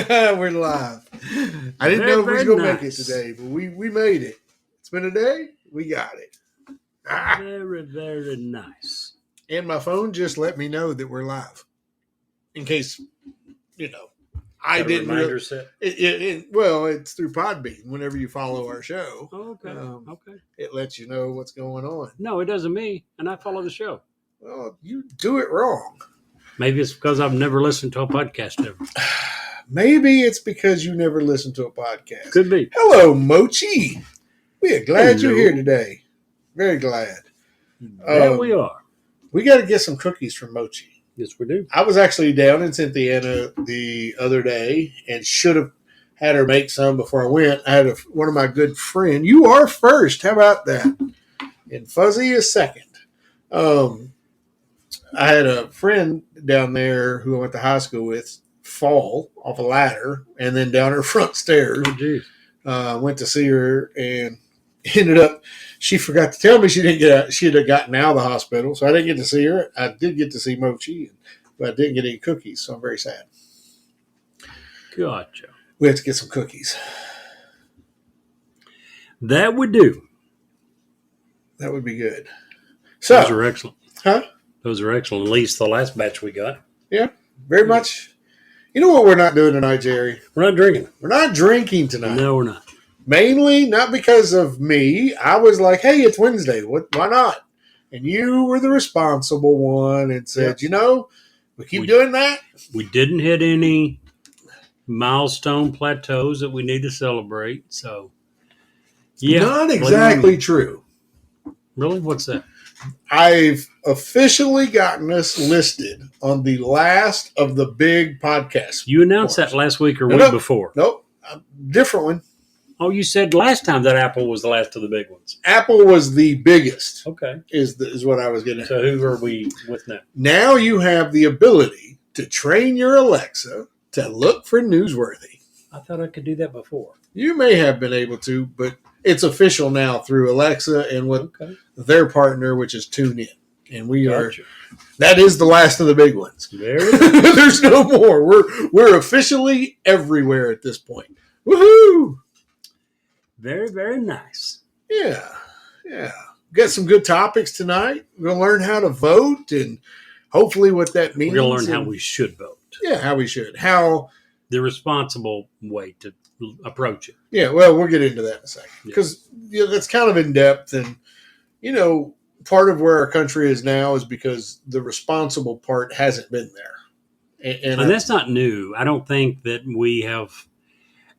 We're live. I didn't know if we was going to make it today, but we made it. It's been a day. We got it. Very, very nice. And my phone just let me know that we're live. In case, I didn't reminder set. Well, it's through Podbean. Whenever you follow our show, okay. It lets you know what's going on. No, it doesn't me, and I follow the show. Well, you do it wrong. Maybe it's because I've never listened to a podcast ever. Maybe it's because you never listened to a podcast. Could be. Hello, Mochi. We are glad you're here today. Very glad. There we are. We got to get some cookies from Mochi. Yes, we do. I was actually down in Cynthiana the other day and should have had her make some before I went. I had one of my good friends. You are first. How about that? And Fuzzy is second. I had a friend down there who I went to high school with fall off a ladder and then down her front stairs. Oh, geez. Went to see her and ended up, she forgot to tell me she didn't get out. She had gotten out of the hospital, so I didn't get to see her. I did get to see Mochi, but I didn't get any cookies, so I'm very sad. Gotcha. We have to get some cookies. That would do. That would be good. So, those are excellent. Huh? Those are excellent. At least the last batch we got. Yeah, very much. You know what we're not doing tonight, Jerry? We're not drinking. We're not drinking tonight. No, we're not. Mainly not because of me. I was like, hey, it's Wednesday. Why not? And you were the responsible one and said, we keep doing that. We didn't hit any milestone plateaus that we need to celebrate. So, yeah. Not exactly true. Really? What's that? I've officially gotten us listed on the last of the big podcasts. You announced that last week or week before? Nope. Different one. Oh, you said last time that Apple was the last of the big ones. Apple was the biggest. Okay. Is what I was getting at. So who are we with now? Now you have the ability to train your Alexa to look for newsworthy. I thought I could do that before. You may have been able to, but it's official now through Alexa and with their partner, which is TuneIn. And we are, that is the last of the big ones. There's no more. We're officially everywhere at this point. Woohoo! Very, very nice. Yeah. Got some good topics tonight. We're going to learn how to vote and hopefully what that means. We're going to learn how we should vote. Yeah, how we should. How the responsible way to approach it. Yeah, well, we'll get into that in a second. Because that's kind of in depth. And, part of where our country is now is because the responsible part hasn't been there. And that's not new. I don't think that we have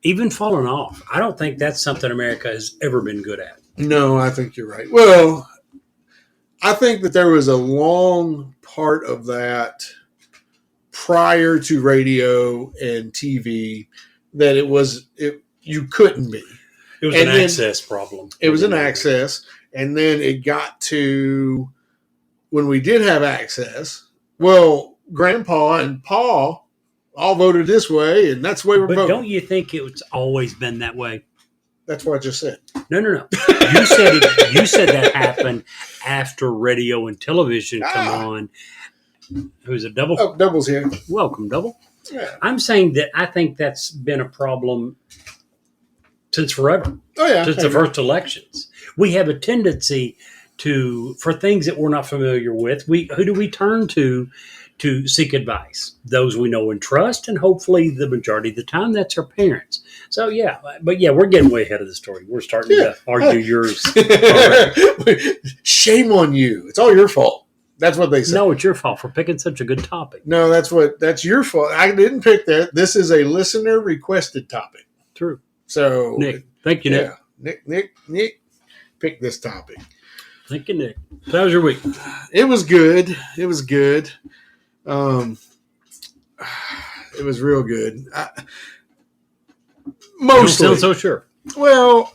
even fallen off. I don't think that's something America has ever been good at. No, I think you're right. Well, I think that there was a long part of that prior to radio and TV that you couldn't be. It was an access problem. It was an access. And then it got to when we did have access, well, Grandpa and Pa all voted this way, and that's the way we're voting. But don't you think it's always been that way? That's what I just said. No. You said that happened after radio and television come on. Who's a double? Oh, Double's here. Welcome, Double. Yeah. I'm saying that I think that's been a problem since forever. Oh, yeah. Since the first elections. We have a tendency for things that we're not familiar with, who do we turn to seek advice? Those we know and trust, and hopefully the majority of the time that's our parents. So, we're getting way ahead of the story. We're starting to argue yours. Shame on you. It's all your fault. That's what they say. No, it's your fault for picking such a good topic. No, that's your fault. I didn't pick that. This is a listener requested topic. True. So, Nick. Thank you, Nick. Yeah. Nick picked this topic. Thank you, Nick. So how was your week? It was good. It was good. It was real good. Mostly. You don't sound so sure. Well,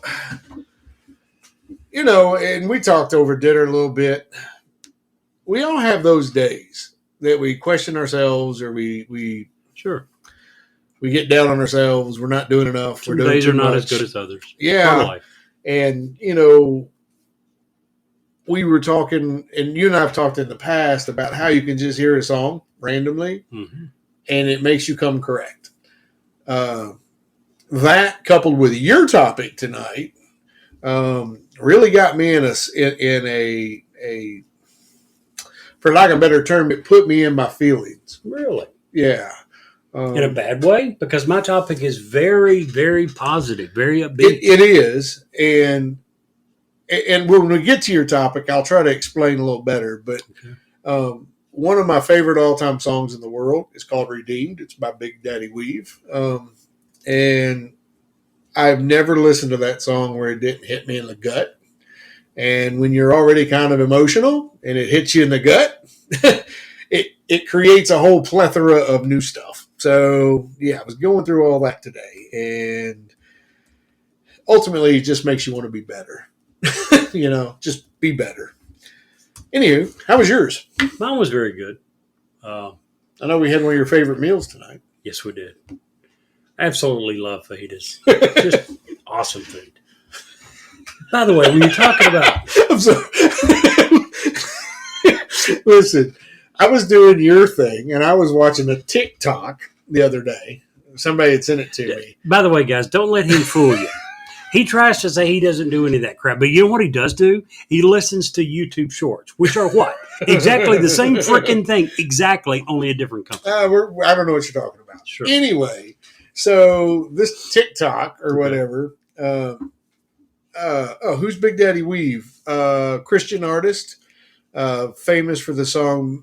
and we talked over dinner a little bit. We all have those days that we question ourselves or we get down on ourselves. We're not doing enough. Some days are not as good as others. Yeah. And, we were talking, and you and I have talked in the past about how you can just hear a song randomly and it makes you come correct. That coupled with your topic tonight really got me in a for lack of a better term, it put me in my feelings. Really? Yeah. In a bad way? Because my topic is very, very positive, very upbeat. It is, and when we get to your topic, I'll try to explain a little better. But one of my favorite all-time songs in the world is called "Redeemed." It's by Big Daddy Weave, and I've never listened to that song where it didn't hit me in the gut. And when you're already kind of emotional and it hits you in the gut, it creates a whole plethora of new stuff. So, yeah, I was going through all that today. And ultimately, it just makes you want to be better. Just be better. Anywho, how was yours? Mine was very good. I know we had one of your favorite meals tonight. Yes, we did. Absolutely love fajitas. Just awesome food. By the way, when you're talking about... I'm sorry. Listen, I was doing your thing, and I was watching a TikTok the other day. Somebody had sent it to me. By the way, guys, don't let him fool you. He tries to say he doesn't do any of that crap, but you know what he does do? He listens to YouTube Shorts, which are what? Exactly the same freaking thing. Exactly, only a different company. I don't know what you're talking about. Sure. Anyway, so this TikTok or whatever, who's Big Daddy Weave? Christian artist, famous for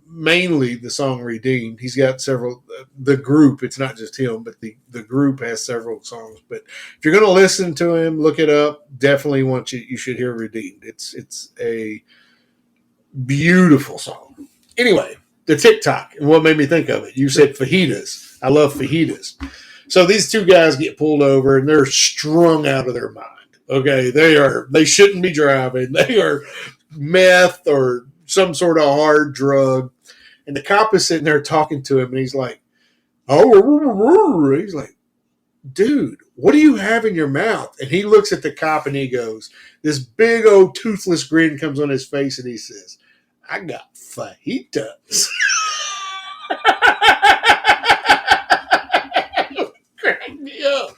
mainly the song Redeemed. He's got several, the group, it's not just him, but the group has several songs. But if you're going to listen to him, look it up. Definitely you should hear Redeemed. It's a beautiful song. Anyway, the TikTok and what made me think of it. You said fajitas. I love fajitas. So these two guys get pulled over and they're strung out of their mind. Okay, they shouldn't be driving. They are meth or some sort of hard drug. And the cop is sitting there talking to him and he's like, he's like, dude, what do you have in your mouth? And he looks at the cop and he goes, this big old toothless grin comes on his face and he says, I got fajitas. Crack me up.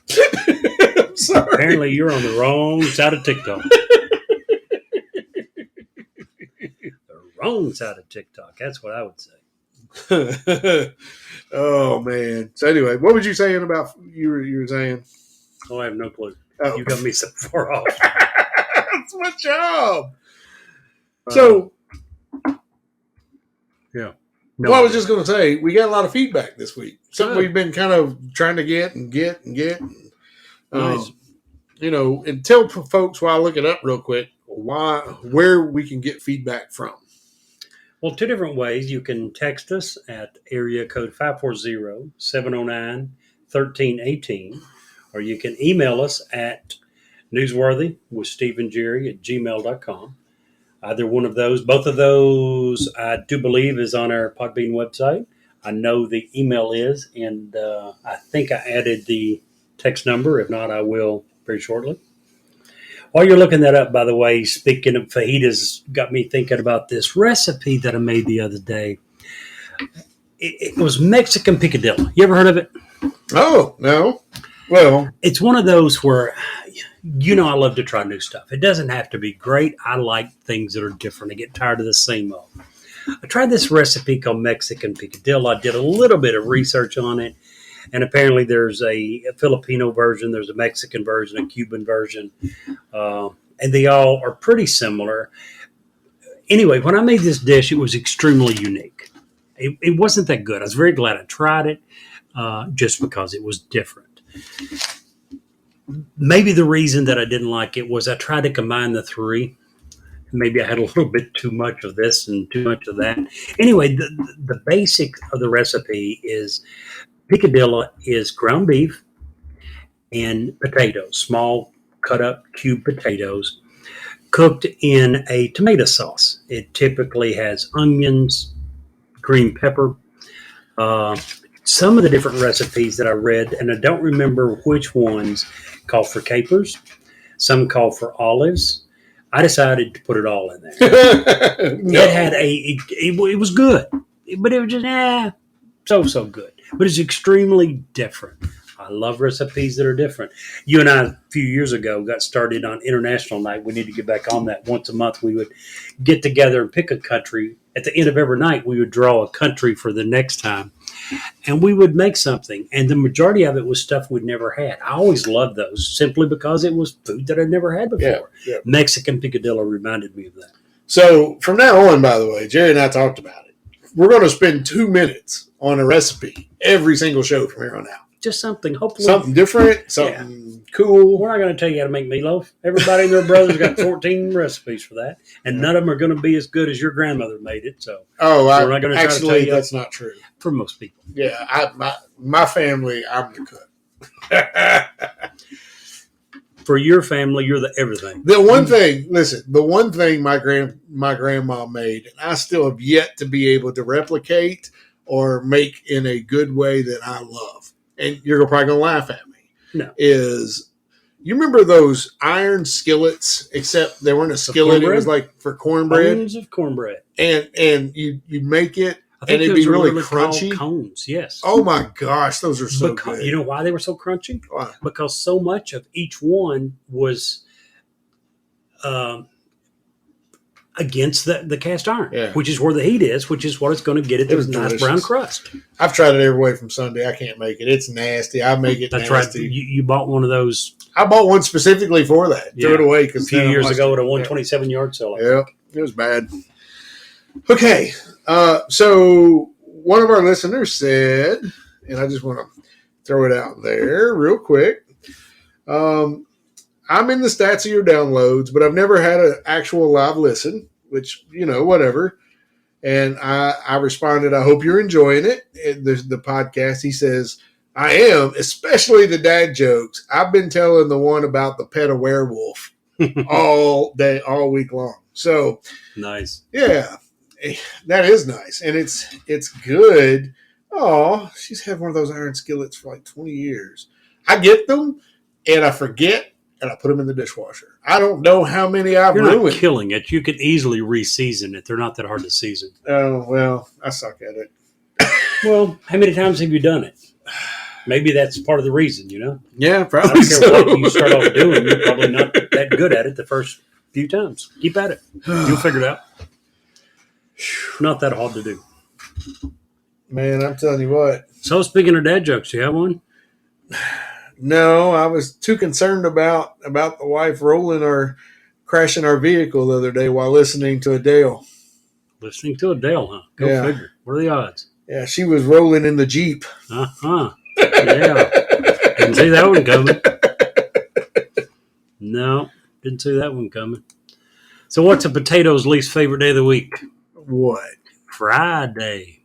I'm sorry. Apparently, you're on the wrong side of TikTok. The wrong side of TikTok. That's what I would say. Oh man. So anyway, what was you saying about you were saying? Oh, I have no clue. Oh. You got me so far off. That's my job. So yeah. No, well, I was just going to say, we got a lot of feedback this week. Something we've been kind of trying to get. Nice. And tell folks while I look it up real quick, where we can get feedback from. Well, two different ways. You can text us at area code 540-709-1318, or you can email us at newsworthywithsteveandjerry@gmail.com. Either one of those, both of those, I do believe is on our Podbean website. I know the email is, and I think I added the text number. If not, I will very shortly. While you're looking that up, by the way, speaking of fajitas, got me thinking about this recipe that I made the other day. It was Mexican picadillo. You ever heard of it? Oh, no. Well, it's one of those where, I love to try new stuff. It doesn't have to be great. I like things that are different. I get tired of the same old. I tried this recipe called Mexican picadillo. I did a little bit of research on it. And apparently there's a Filipino version, there's a Mexican version, a Cuban version, and they all are pretty similar. Anyway, when I made this dish, it was extremely unique. It wasn't that good. I was very glad I tried it just because it was different. Maybe the reason that I didn't like it was I tried to combine the three. Maybe I had a little bit too much of this and too much of that. Anyway, the basic of the recipe is picadillo is ground beef and potatoes, small cut up cube potatoes, cooked in a tomato sauce. It typically has onions, green pepper. Some of the different recipes that I read, and I don't remember which ones, call for capers. Some call for olives. I decided to put it all in there. No. It had it was good, but it was just so good. But it's extremely different. I love recipes that are different. You and I, a few years ago, got started on International Night. We need to get back on that. Once a month, we would get together and pick a country. At the end of every night, we would draw a country for the next time. And we would make something. And the majority of it was stuff we'd never had. I always loved those simply because it was food that I'd never had before. Yeah. Mexican picadillo reminded me of that. So from now on, by the way, Jerry and I talked about it. We're going to spend 2 minutes on a recipe every single show from here on out. Just something, hopefully. Something different, something cool. We're not going to tell you how to make meatloaf. Everybody and their brother's got 14 recipes for that, and none of them are going to be as good as your grandmother made it. So, we're not going to try to tell you that's not true for most people. Yeah, my family, I'm the cook. For your family, you're the everything. The one thing my grandma made, and I still have yet to be able to replicate or make in a good way that I love, and you're probably going to laugh at me. No. Is you remember those iron skillets? Except they weren't a skillet; it was like for cornbread. Cones of cornbread, and you make it, and it'd be really crunchy. Cones, yes. Oh my gosh, those are so good. You know why they were so crunchy? Why? Because so much of each one was against the cast iron, which is where the heat is, which is what it's going to get it this nice brown crust. I've tried it every way from Sunday. I can't make it. It's nasty. I make it That's nasty. Right. You bought one of those. I bought one specifically for that. Threw it away a few years ago at a 127 yard sale. Yeah, it was bad. Okay, so one of our listeners said, and I just want to throw it out there real quick. I'm in the stats of your downloads, but I've never had an actual live listen, which, whatever. And I responded, I hope you're enjoying it. The podcast, he says, I am, especially the dad jokes. I've been telling the one about the pet a werewolf all week long. So nice. Yeah, that is nice. And it's good. Oh, she's had one of those iron skillets for like 20 years. I get them and I forget. And I put them in the dishwasher. I don't know how many I've ruined. You're not killing it. You could easily re-season it. They're not that hard to season. Oh, well, I suck at it. Well, how many times have you done it? Maybe that's part of the reason, Yeah, probably I don't care what you start off doing. You're probably not that good at it the first few times. Keep at it. You'll figure it out. Not that hard to do. Man, I'm telling you what. So speaking of dad jokes, you have one? No, I was too concerned about the wife crashing our vehicle the other day while listening to Adele. Listening to Adele, huh? Go figure. What are the odds? Yeah, she was rolling in the Jeep. Uh-huh. Yeah. Didn't see that one coming. No, didn't see that one coming. So what's a potato's least favorite day of the week? What? Friday.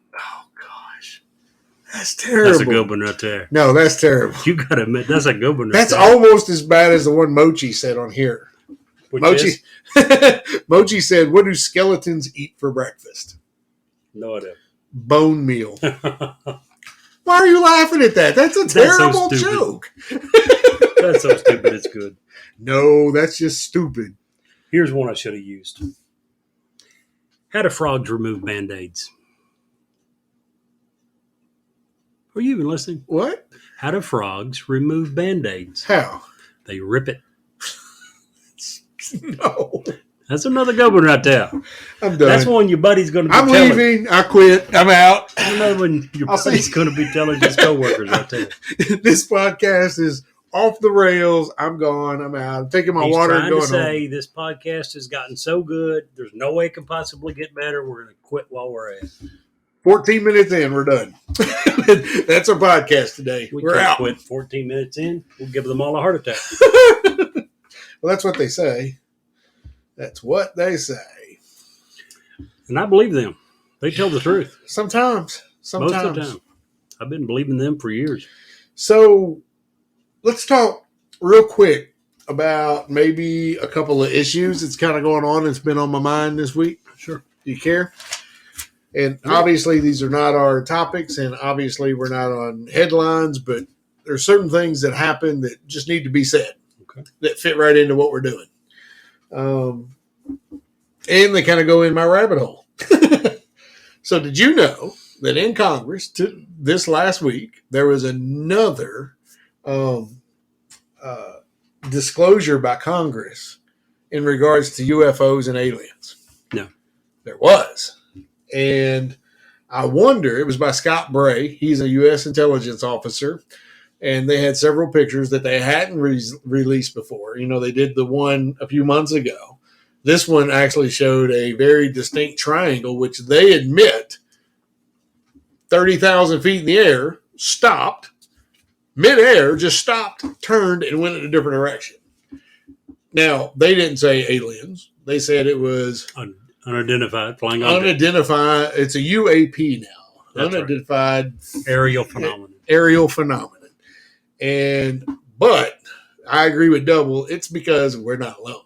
That's terrible. That's a good one right there. No, that's terrible. You got to admit, that's a good one right That's there. almost as bad as the one Mochi said on here. Mochi said, what do skeletons eat for breakfast? No idea. Bone meal. Why are you laughing at that? That's a terrible joke. That's so stupid, it's good. No, that's just stupid. Here's one I should have used. How do frogs remove Band-Aids? Are you even listening? What? How do frogs remove Band-Aids? How? They rip it. No. That's another good one right there. I'm done. That's one your buddy's going to be telling. I'm leaving. I quit. I'm out. Another one your buddy's going to be telling his coworkers right there. This podcast is off the rails. I'm gone. I'm out. I'm taking my water and going home. He's trying to say home. This podcast has gotten so good. There's no way it can possibly get better. We're going to quit while we're at it. 14 minutes in, we're done. That's our podcast today. We're out. Quit 14 minutes in. We'll give them all a heart attack. Well, that's what they say. That's what they say. And I believe them. They tell the truth. Sometimes. Most of the time. I've been believing them for years. So let's talk real quick about maybe a couple of issues that's kind of going on. It's been on my mind this week. Sure. Do you care? And obviously these are not our topics, and obviously we're not on headlines, but there's certain things that happen that just need to be said that fit right into what we're doing. And they kind of go in my rabbit hole. So did you know that in Congress this last week, there was another disclosure by Congress in regards to UFOs and aliens. No. There was. And I wonder, it was by Scott Bray. He's a U.S. intelligence officer. And they had several pictures that they hadn't released before. You know, they did the one a few months ago. This one actually showed a very distinct triangle, which they admit 30,000 feet in the air, stopped, midair, just stopped, turned, and went in a different direction. Now, they didn't say aliens. They said it was unidentified flying object. Unidentified. It's a UAP now. That's unidentified right. Aerial phenomenon. Aerial phenomenon. But I agree with Double. It's because we're not alone.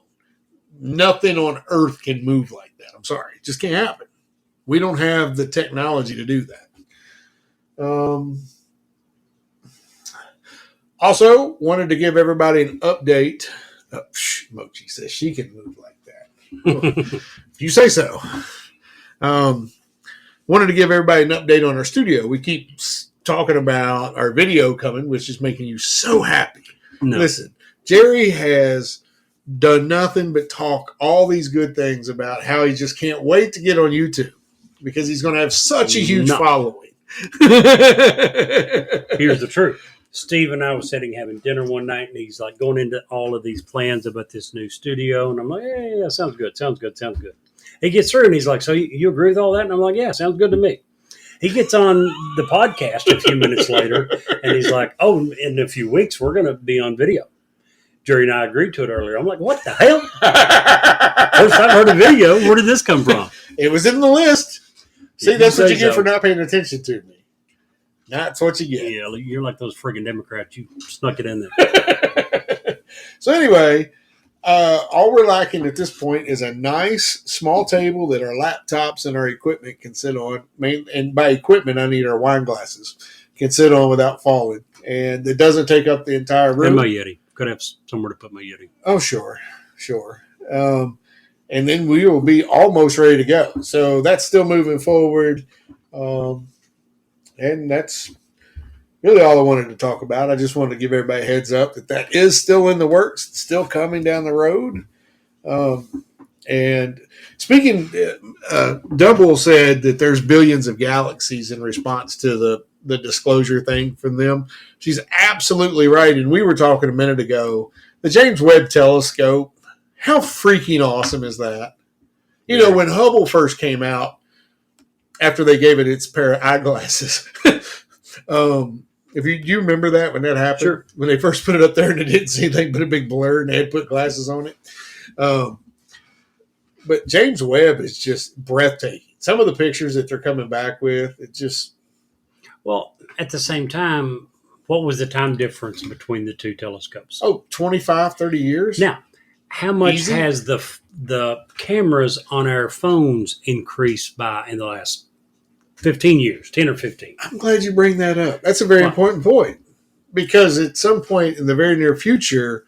Nothing on Earth can move like that. I'm sorry. It just can't happen. We don't have the technology to do that. Also, wanted to give everybody an update. Mochi says she can move like that. If you say so. Wanted to give everybody an update on our studio. We keep talking about our video coming, which is making you so happy. No. Listen, Jerry has done nothing but talk all these good things about how he just can't wait to get on YouTube because he's going to have such a huge following. Here's the truth. Steve and I was sitting having dinner one night, and he's like going into all of these plans about this new studio. And I'm like, yeah, sounds good. He gets through, and he's like, so you agree with all that? And I'm like, yeah, sounds good to me. He gets on the podcast a few minutes later, and he's like, oh, in a few weeks, we're going to be on video. Jerry and I agreed to it earlier. I'm like, what the hell? First I've heard a video. Where did this come from? It was in the list. See, that's what you get for not paying attention to me. That's what you get. Yeah, you're like those friggin' Democrats. You snuck it in there. So anyway, all we're lacking at this point is a nice small table that our laptops and our equipment can sit on. And by equipment, I need our wine glasses can sit on without falling. And it doesn't take up the entire room. And my Yeti. Could have somewhere to put my Yeti. Oh, sure. And then we will be almost ready to go. So that's still moving forward. And that's really all I wanted to talk about. I just wanted to give everybody a heads up that is still in the works. It's still coming down the road. And speaking, Double said that there's billions of galaxies in response to the disclosure thing from them. She's absolutely right. And we were talking a minute ago, the James Webb Telescope, how freaking awesome is that? You know, when Hubble first came out, after they gave it its pair of eyeglasses, do you remember that when that happened? Sure. When they first put it up there and it didn't see anything but a big blur and they had put glasses on it. But James Webb is just breathtaking. Some of the pictures that they're coming back with, it just... Well, at the same time, what was the time difference between the two telescopes? 25, 30 years. Now, how much has the cameras on our phones increased by in the last 15 years, 10 or 15? I'm glad you bring that up. That's a very important point. Because at some point in the very near future,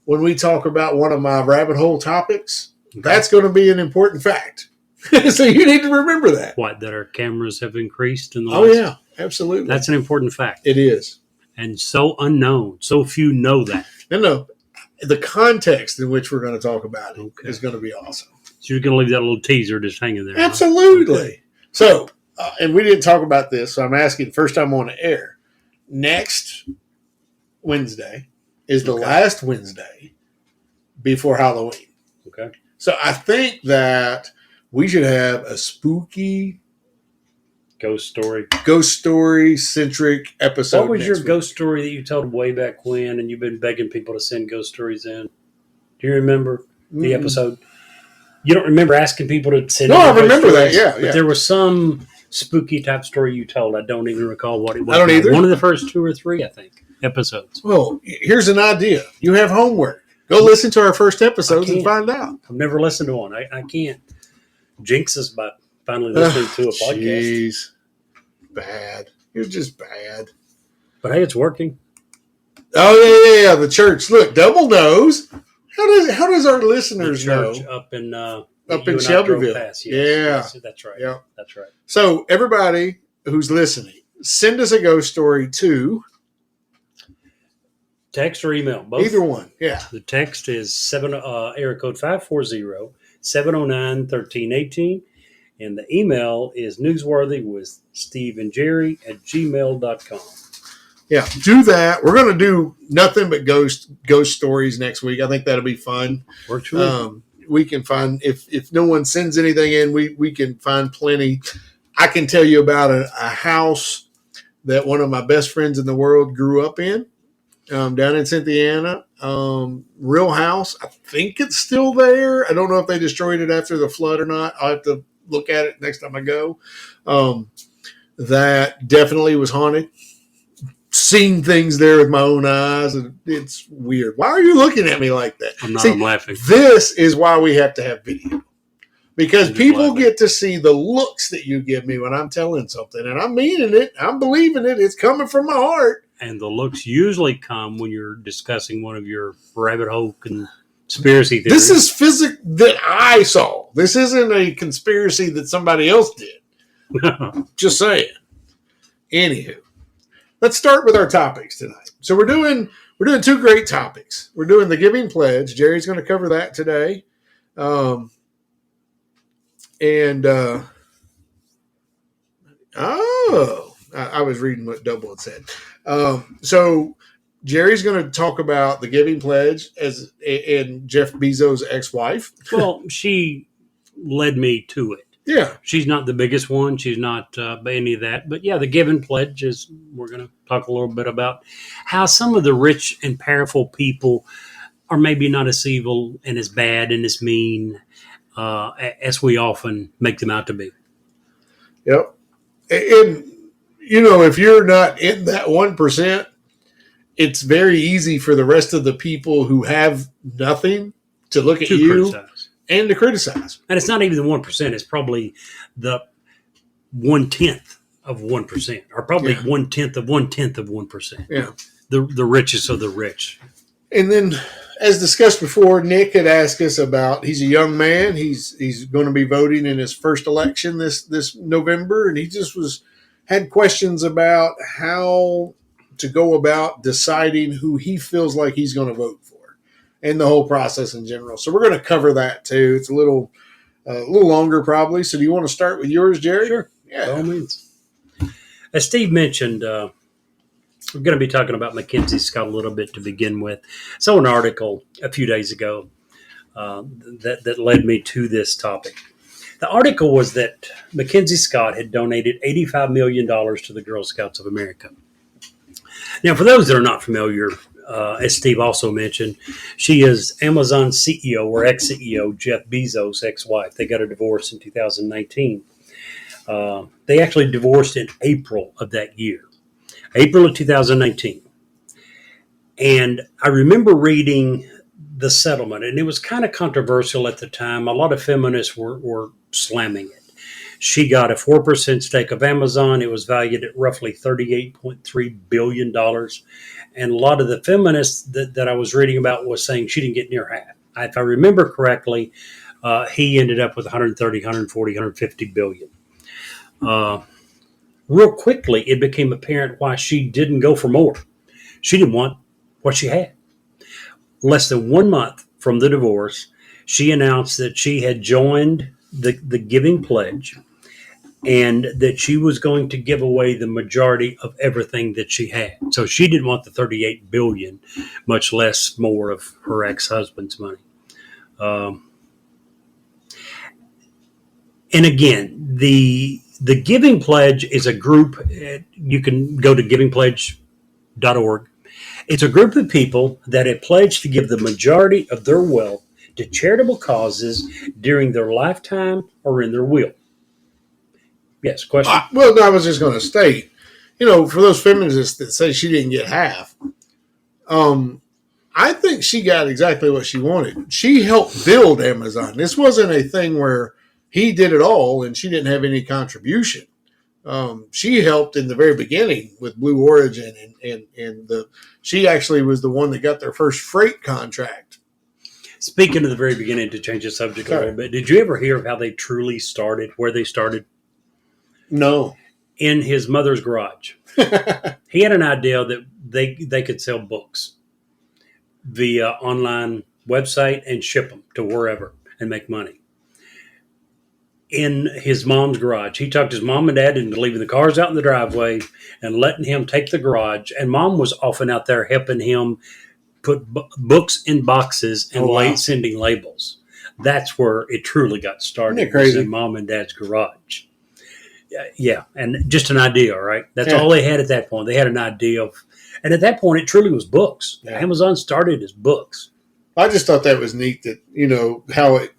when we talk about one of my rabbit hole topics, that's going to be an important fact. So you need to remember that. What, that our cameras have increased in the last... Oh, yeah, absolutely. That's an important fact. It is. And so unknown. So few know that. No. The context in which we're going to talk about it is going to be awesome. So you're going to leave that little teaser just hanging there. Absolutely. Huh? Okay. So, and we didn't talk about this, so I'm asking first time on the air. Next Wednesday is the last Wednesday before Halloween. Okay. So I think that we should have a spooky ghost story centric episode. What was your ghost story that you told way back when, and you've been begging people to send ghost stories in? Do you remember the episode? You don't remember asking people to send? No, I remember that. Yeah, but there was some spooky type story you told. I don't even recall what it was. I don't either. One of the first 2 or 3, I think, episodes. Well, here's an idea. You have homework. Go listen to our first episodes and find out. I've never listened to one. I can't. Jinx us by finally listening to a podcast. Jeez. Bad. You're just bad. But hey, it's working. Oh, yeah. The church. Look, Double knows. How does our listeners know? Up in Shelbyville. Yes, that's right. Yeah. That's right. So everybody who's listening, send us a ghost story to Text or email, both. Either one, yeah. The text is area code 540-709-1318. And the email is newsworthy with Steve and Jerry at gmail.com. Yeah, do that. We're going to do nothing but ghost stories next week. I think that'll be fun. Works for me. We can find, if no one sends anything in, we can find plenty. I can tell you about a house that one of my best friends in the world grew up in. Down in Cynthiana, real house. I think it's still there. I don't know if they destroyed it after the flood or not. I'll have to look at it next time I go. That definitely was haunted. Seen things there with my own eyes, and it's weird. Why are you looking at me like that? I'm laughing. This is why we have to have video. Because people get to see the looks that you give me when I'm telling something. And I'm meaning it. I'm believing it. It's coming from my heart. And the looks usually come when you're discussing one of your rabbit hole conspiracy theories. This is physics that I saw. This isn't a conspiracy that somebody else did. Just saying. Anywho, let's start with our topics tonight. So we're doing two great topics. We're doing the giving pledge. Jerry's going to cover that today. I was reading what Double had said. So Jerry's going to talk about the giving pledge and Jeff Bezos' ex-wife. Well, she led me to it. Yeah. She's not the biggest one. She's not any of that. But yeah, the giving pledge is, we're going to talk a little bit about how some of the rich and powerful people are maybe not as evil and as bad and as mean as we often make them out to be. Yep. And if you're not in that 1%, it's very easy for the rest of the people who have nothing to look at you criticize. And to criticize. And it's not even the 1%. It's probably the 1/10 of 1%, or probably 1/10 of 1/10 of 1%. Yeah. The richest of the rich. And then, as discussed before, Nick had asked us about, he's a young man. He's going to be voting in his first election this November. And he just had questions about how to go about deciding who he feels like he's going to vote for and the whole process in general. So we're going to cover that too. It's a little longer probably. So do you want to start with yours, Jerry? Sure. Yeah. By all means. As Steve mentioned, we're going to be talking about Mackenzie Scott a little bit to begin with. I saw an article a few days ago that led me to this topic. The article was that Mackenzie Scott had donated $85 million to the Girl Scouts of America. Now, for those that are not familiar, as Steve also mentioned, she is Amazon CEO or ex-CEO Jeff Bezos' ex-wife. They got a divorce in 2019. They actually divorced in April of that year, April of 2019. And I remember reading the settlement, and it was kind of controversial at the time. A lot of feminists were slamming it. She got a 4% stake of Amazon. It was valued at roughly $38.3 billion. And a lot of the feminists that I was reading about was saying she didn't get near half. If I remember correctly, he ended up with 130, 140, 150 billion. Real quickly, it became apparent why she didn't go for more. She didn't want what she had. Less than 1 month from the divorce, she announced that she had joined the Giving Pledge and that she was going to give away the majority of everything that she had. So she didn't want the $38 billion, much less more of her ex-husband's money. And again, the Giving Pledge is a group. You can go to givingpledge.org. It's a group of people that have pledged to give the majority of their wealth to charitable causes during their lifetime or in their will. Yes, question? Well, I was just going to state, for those feminists that say she didn't get half, I think she got exactly what she wanted. She helped build Amazon. This wasn't a thing where he did it all and she didn't have any contribution. She helped in the very beginning with Blue Origin, and she actually was the one that got their first freight contract. Speaking of the very beginning, to change the subject a little bit, did you ever hear of how they truly started, where they started? No. In his mother's garage. He had an idea that they could sell books. via online website and ship them to wherever and make money. In his mom's garage, he talked his mom and dad into leaving the cars out in the driveway and letting him take the garage. And mom was often out there helping him put books in boxes and sending labels. That's where it truly got started. Isn't that crazy? In mom and dad's garage. Yeah, and just an idea, right? That's all they had at that point. They had an idea of, and at that point, it truly was books. Yeah. Amazon started as books. I just thought that was neat that, how it,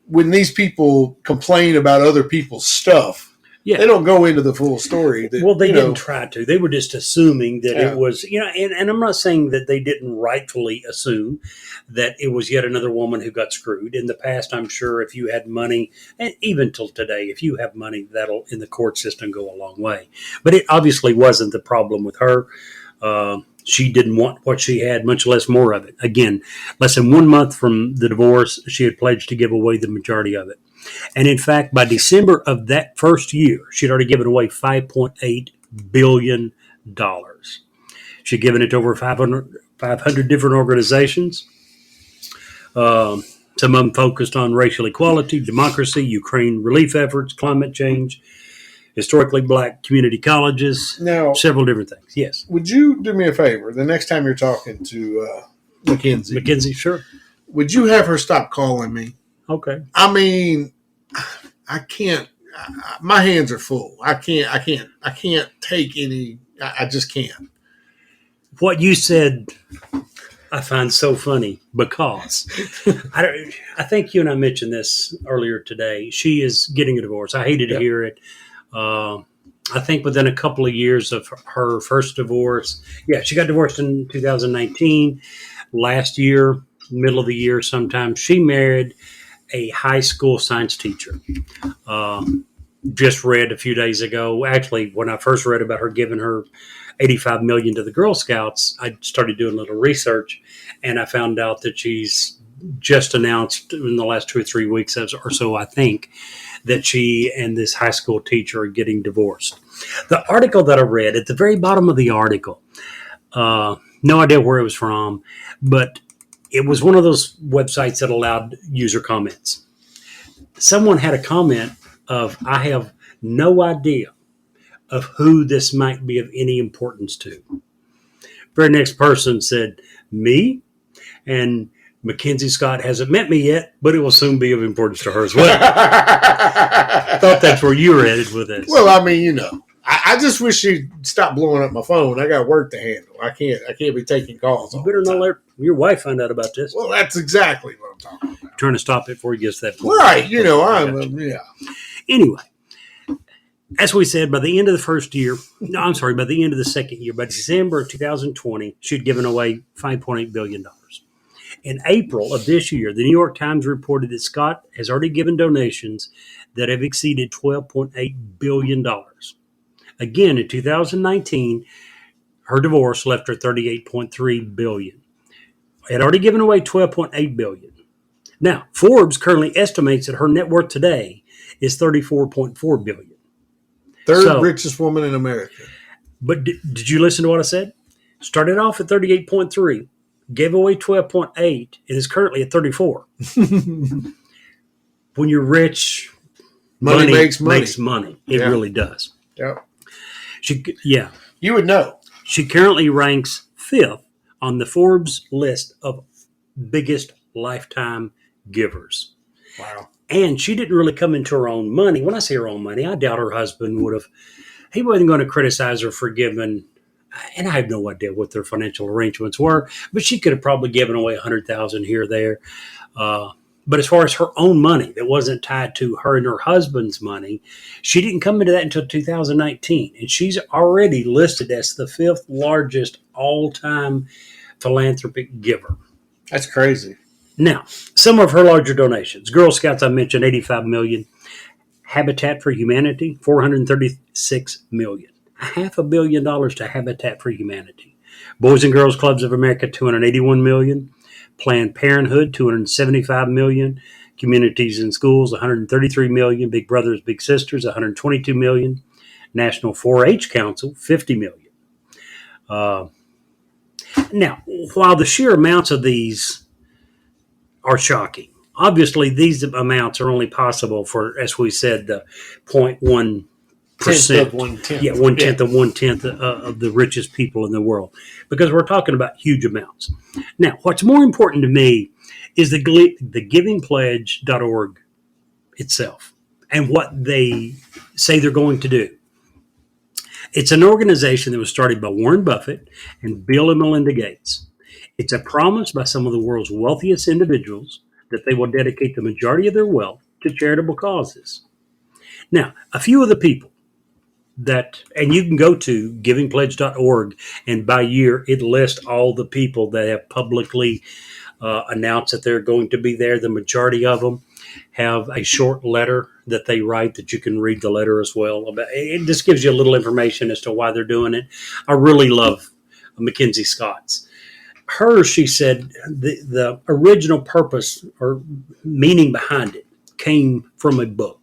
when these people complain about other people's stuff, they don't go into the full story. That, they didn't try to. They were just assuming that it was, and I'm not saying that they didn't rightfully assume that it was yet another woman who got screwed. In the past, I'm sure if you had money, and even till today, if you have money, that'll in the court system go a long way. But it obviously wasn't the problem with her. She didn't want what she had, much less more of it. Again, less than 1 month from the divorce, she had pledged to give away the majority of it. And in fact, by December of that first year, she'd already given away $5.8 billion. She'd given it to over 500 different organizations. Some of them focused on racial equality, democracy, Ukraine relief efforts, climate change, historically black community colleges, several different things. Yes. Would you do me a favor the next time you're talking to Mackenzie? Mackenzie, sure. Would you have her stop calling me? Okay. I mean, I can't. My hands are full. I can't take any. I just can't. What you said, I find so funny because I think you and I mentioned this earlier today. She is getting a divorce. I hated to hear it. I think within a couple of years of her first divorce, she got divorced in 2019. Last year, middle of the year, sometime, she married a high school science teacher. Just read a few days ago. Actually, when I first read about her giving her $85 million to the Girl Scouts, I started doing a little research, and I found out that she's just announced in the last 2 or 3 weeks or so, I think, that she and this high school teacher are getting divorced. The article that I read, at the very bottom of the article, no idea where it was from, but it was one of those websites that allowed user comments. Someone had a comment of, I have no idea of who this might be of any importance to. Very next person said, me? And Mackenzie Scott hasn't met me yet, but it will soon be of importance to her as well. I thought that's where you were headed with this. Well, I mean, I just wish she'd stop blowing up my phone. I got work to handle. I can't be taking calls. You better not let your wife find out about this. Well, that's exactly what I'm talking about. Trying to stop it before he gets that point. Right. Anyway, as we said, by the end of the second year, by December of 2020, she'd given away $5.8 billion. In April of this year, the New York Times reported that Scott has already given donations that have exceeded $12.8 billion. Again, in 2019, her divorce left her $38.3 billion. Had already given away $12.8 billion. Now, Forbes currently estimates that her net worth today is $34.4 billion. Third richest woman in America. But did you listen to what I said? Started off at 38.3, gave away 12.8, and is currently at 34. When you're rich, money makes money. It really does. Yeah. You would know. She currently ranks 5th on the Forbes list of biggest lifetime givers. Wow. And she didn't really come into her own money. When I say her own money, I doubt her husband would have. He wasn't going to criticize her for giving, and I have no idea what their financial arrangements were, but she could have probably given away $100,000 here or there. But as far as her own money that wasn't tied to her and her husband's money, she didn't come into that until 2019. And she's already listed as the 5th largest all-time philanthropic giver. That's crazy. Now, some of her larger donations. Girl Scouts, I mentioned, $85 million. Habitat for Humanity, $436 million. $500 million to Habitat for Humanity. Boys and Girls Clubs of America, $281 million. Planned Parenthood, $275 million. Communities and Schools, $133 million. Big Brothers Big Sisters, $122 million. National 4-H Council, $50 million. Now, while the sheer amounts of these are shocking, obviously these amounts are only possible for, as we said, the 0.1%. Tenth of 1/10. Yeah, 1/10 of 1/10 of the richest people in the world, because we're talking about huge amounts. Now, what's more important to me is the givingpledge.org itself and what they say they're going to do. It's an organization that was started by Warren Buffett and Bill and Melinda Gates. It's a promise by some of the world's wealthiest individuals that they will dedicate the majority of their wealth to charitable causes. Now, a few of the people and you can go to givingpledge.org, and by year it lists all the people that have publicly announced that they're going to be there. The majority of them have a short letter that they write that you can read the letter as well. It just gives you a little information as to why they're doing it. I really love Mackenzie Scott's. She said the original purpose or meaning behind it came from a book.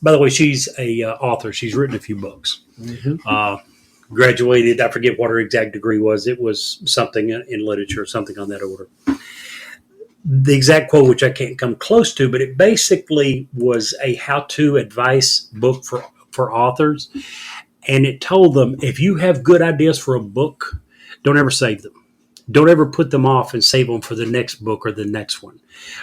By the way, she's a author. She's written a few books. Mm-hmm. Graduated, I forget what her exact degree was. It was something in literature, something on that order. The exact quote, which I can't come close to, but it basically was a how-to advice book for authors. And it told them, if you have good ideas for a book, don't ever save them. Don't ever put them off and save them for the next book or the next one.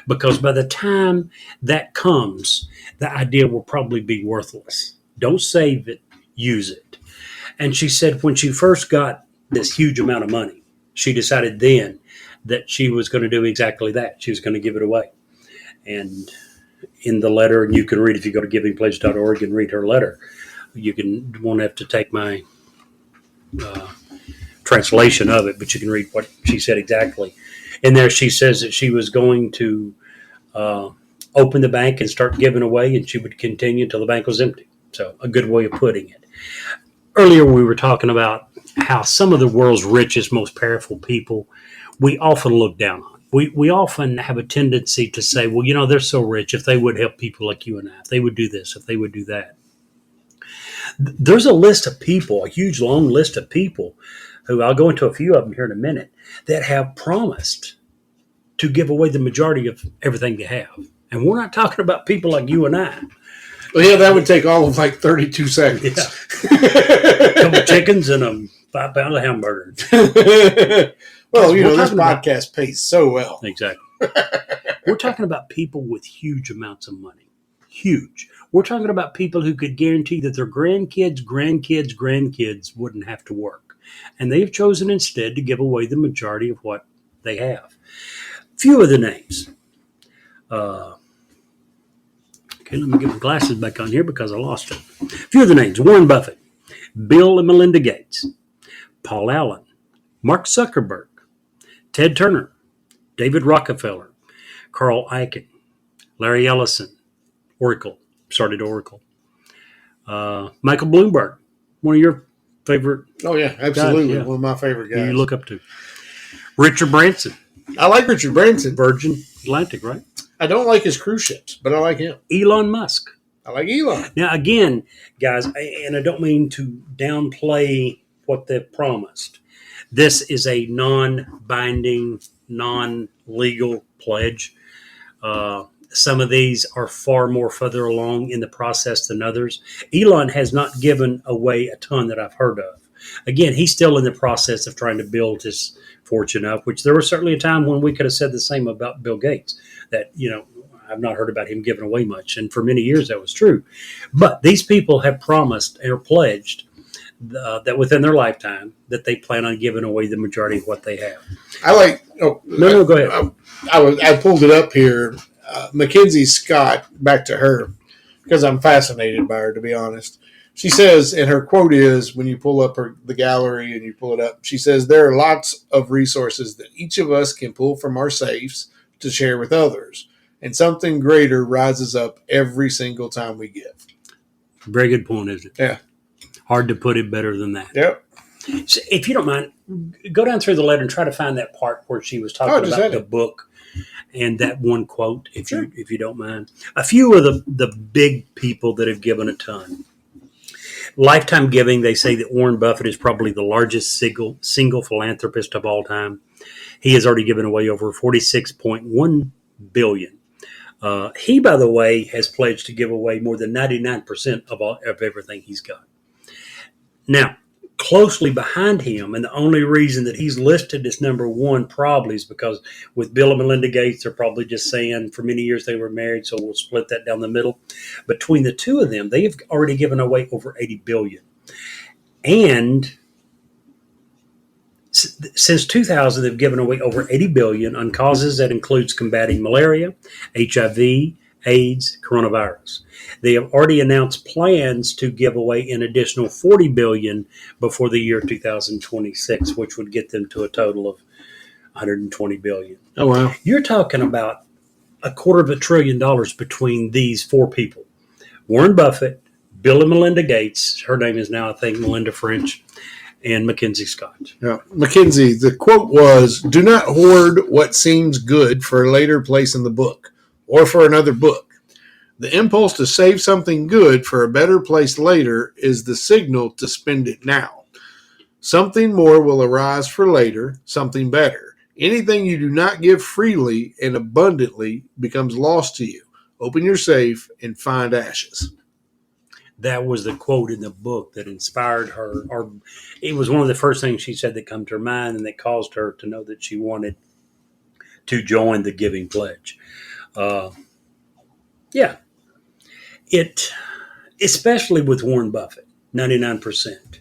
Because by the time that comes, the idea will probably be worthless. Don't save it, use it. And she said when she first got this huge amount of money, she decided then that she was going to do exactly that. She was going to give it away. And in the letter, and you can read if you go to givingpledge.org and read her letter, won't have to take my translation of it, but you can read what she said exactly. In there, she says that she was going to open the bank and start giving away, and she would continue until the bank was empty. So a good way of putting it. Earlier, we were talking about how some of the world's richest, most powerful people, we often look down on. We often have a tendency to say, well, they're so rich. If they would help people like you and I, if they would do this, if they would do that. There's a list of people, a huge, long list of people who I'll go into a few of them here in a minute, that have promised to give away the majority of everything they have. And we're not talking about people like you and I. Well, yeah, that would take all of like 32 seconds. Yeah. A couple chickens and a 5 pound of hamburger. Well, this podcast pays so well. Exactly. We're talking about people with huge amounts of money. Huge. We're talking about people who could guarantee that their grandkids wouldn't have to work. And they have chosen instead to give away the majority of what they have. Few of the names. Okay, let me get my glasses back on here because I lost them. Few of the names. Warren Buffett, Bill and Melinda Gates, Paul Allen, Mark Zuckerberg, Ted Turner, David Rockefeller, Carl Icahn, Larry Ellison, started Oracle, Michael Bloomberg, one of your favorite. Oh, yeah, absolutely. Guys, yeah. One of my favorite guys. You look up to. Richard Branson. I like Richard Branson. Virgin Atlantic, right? I don't like his cruise ships, but I like him. Elon Musk. I like Elon. Now, again, guys, and I don't mean to downplay what they've promised. This is a non-binding, non-legal pledge. Some of these are far more further along in the process than others. Elon has not given away a ton that I've heard of. Again, he's still in the process of trying to build his fortune up, which there was certainly a time when we could have said the same about Bill Gates, that, I've not heard about him giving away much. And for many years that was true. But these people have promised or pledged that within their lifetime that they plan on giving away the majority of what they have. Go ahead. I pulled it up here. Mackenzie Scott, back to her, because I'm fascinated by her, to be honest. She says, and her quote is, when you pull up the gallery and you pull it up, she says, there are lots of resources that each of us can pull from our safes to share with others. And something greater rises up every single time we give. Very good point, isn't it? Yeah. Hard to put it better than that. Yep. So if you don't mind, go down through the letter and try to find that part where she was talking about the book and that one quote, if you don't mind. A few of the big people that have given a ton. Lifetime giving, they say that Warren Buffett is probably the largest single philanthropist of all time. He has already given away over $46.1 billion. He, by the way, has pledged to give away more than 99% of everything he's got. Now, closely behind him, and the only reason that he's listed as number one probably is because with Bill and Melinda Gates, they're probably just saying for many years they were married, so we'll split that down the middle. Between the two of them, they have already given away over $80 billion. And since 2000, they've given away over $80 billion on causes that includes combating malaria, HIV, AIDS, coronavirus. They have already announced plans to give away an additional $40 billion before the year 2026, which would get them to a total of $120 billion. Oh, wow. You're talking about $250 billion between these four people. Warren Buffett, Bill and Melinda Gates, her name is now, I think, Melinda French, and Mackenzie Scott. Yeah. Mackenzie, the quote was, "Do not hoard what seems good for a later place in the book or for another book. The impulse to save something good for a better place later is the signal to spend it now. Something more will arise for later, something better. Anything you do not give freely and abundantly becomes lost to you. Open your safe and find ashes." That was the quote in the book that inspired her, or it was one of the first things she said that come to her mind and that caused her to know that she wanted to join the Giving Pledge. Yeah. It, especially with Warren Buffett, 99%.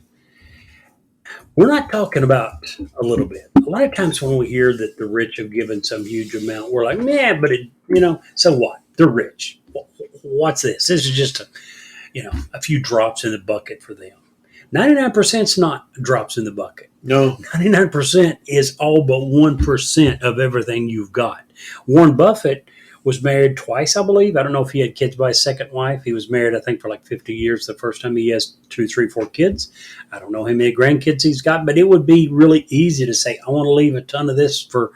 We're not talking about a little bit. A lot of times when we hear that the rich have given some huge amount, we're like, man, but so what? They're rich. What's this? This is just a few drops in the bucket for them. 99% is not drops in the bucket. No. 99% is all but 1% of everything you've got. Warren Buffett was married twice, I believe. I don't know if he had kids by his second wife. He was married, I think, for like 50 years. The first time he has 2, 3, 4 kids. I don't know how many grandkids he's got, but it would be really easy to say, I want to leave a ton of this for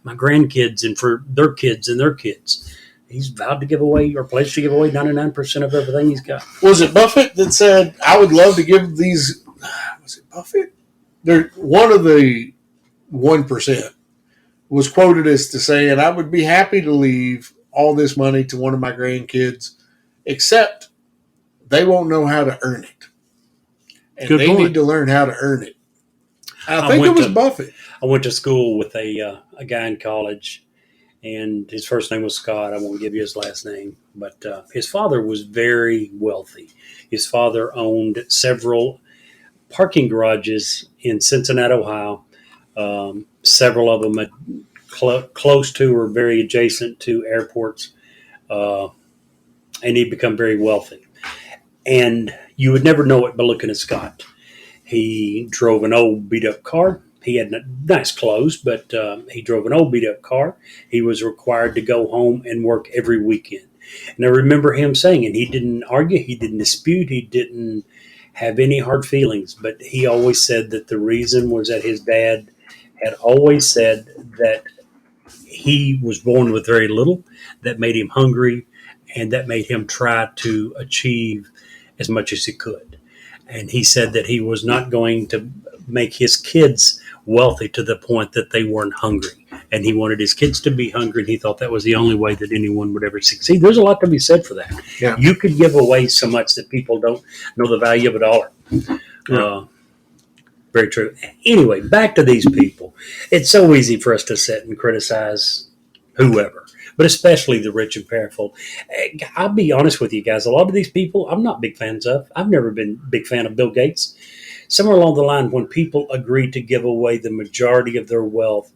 my grandkids and for their kids and their kids. He's vowed to give away or pledged to give away 99% of everything he's got. Was it Buffett that said, I would love to give these, was it Buffett? One of the 1% was quoted as to say, and I would be happy to leave all this money to one of my grandkids, except they won't know how to earn it. And Good they point. need to learn how to earn it. I think it was Buffett. I went to school with a guy in college, and his first name was Scott. I won't give you his last name, but his father was very wealthy. His father owned several parking garages in Cincinnati, Ohio. Several of them close to or very adjacent to airports, and he'd become very wealthy. And you would never know it by looking at Scott. He drove an old beat-up car. He had nice clothes, but he drove an old beat-up car. He was required to go home and work every weekend. And I remember him saying, and he didn't argue, he didn't dispute, he didn't have any hard feelings, but he always said that the reason was that his dad had always said that he was born with very little, that made him hungry, and that made him try to achieve as much as he could. And he said that he was not going to make his kids wealthy to the point that they weren't hungry. And he wanted his kids to be hungry, and he thought that was the only way that anyone would ever succeed. There's a lot to be said for that. Yeah. You could give away so much that people don't know the value of a dollar. Yeah. Very true. Anyway, back to these people. It's so easy for us to sit and criticize whoever, but especially the rich and powerful. I'll be honest with you guys. A lot of these people I'm not big fans of. I've never been a big fan of Bill Gates. Somewhere along the line, when people agree to give away the majority of their wealth,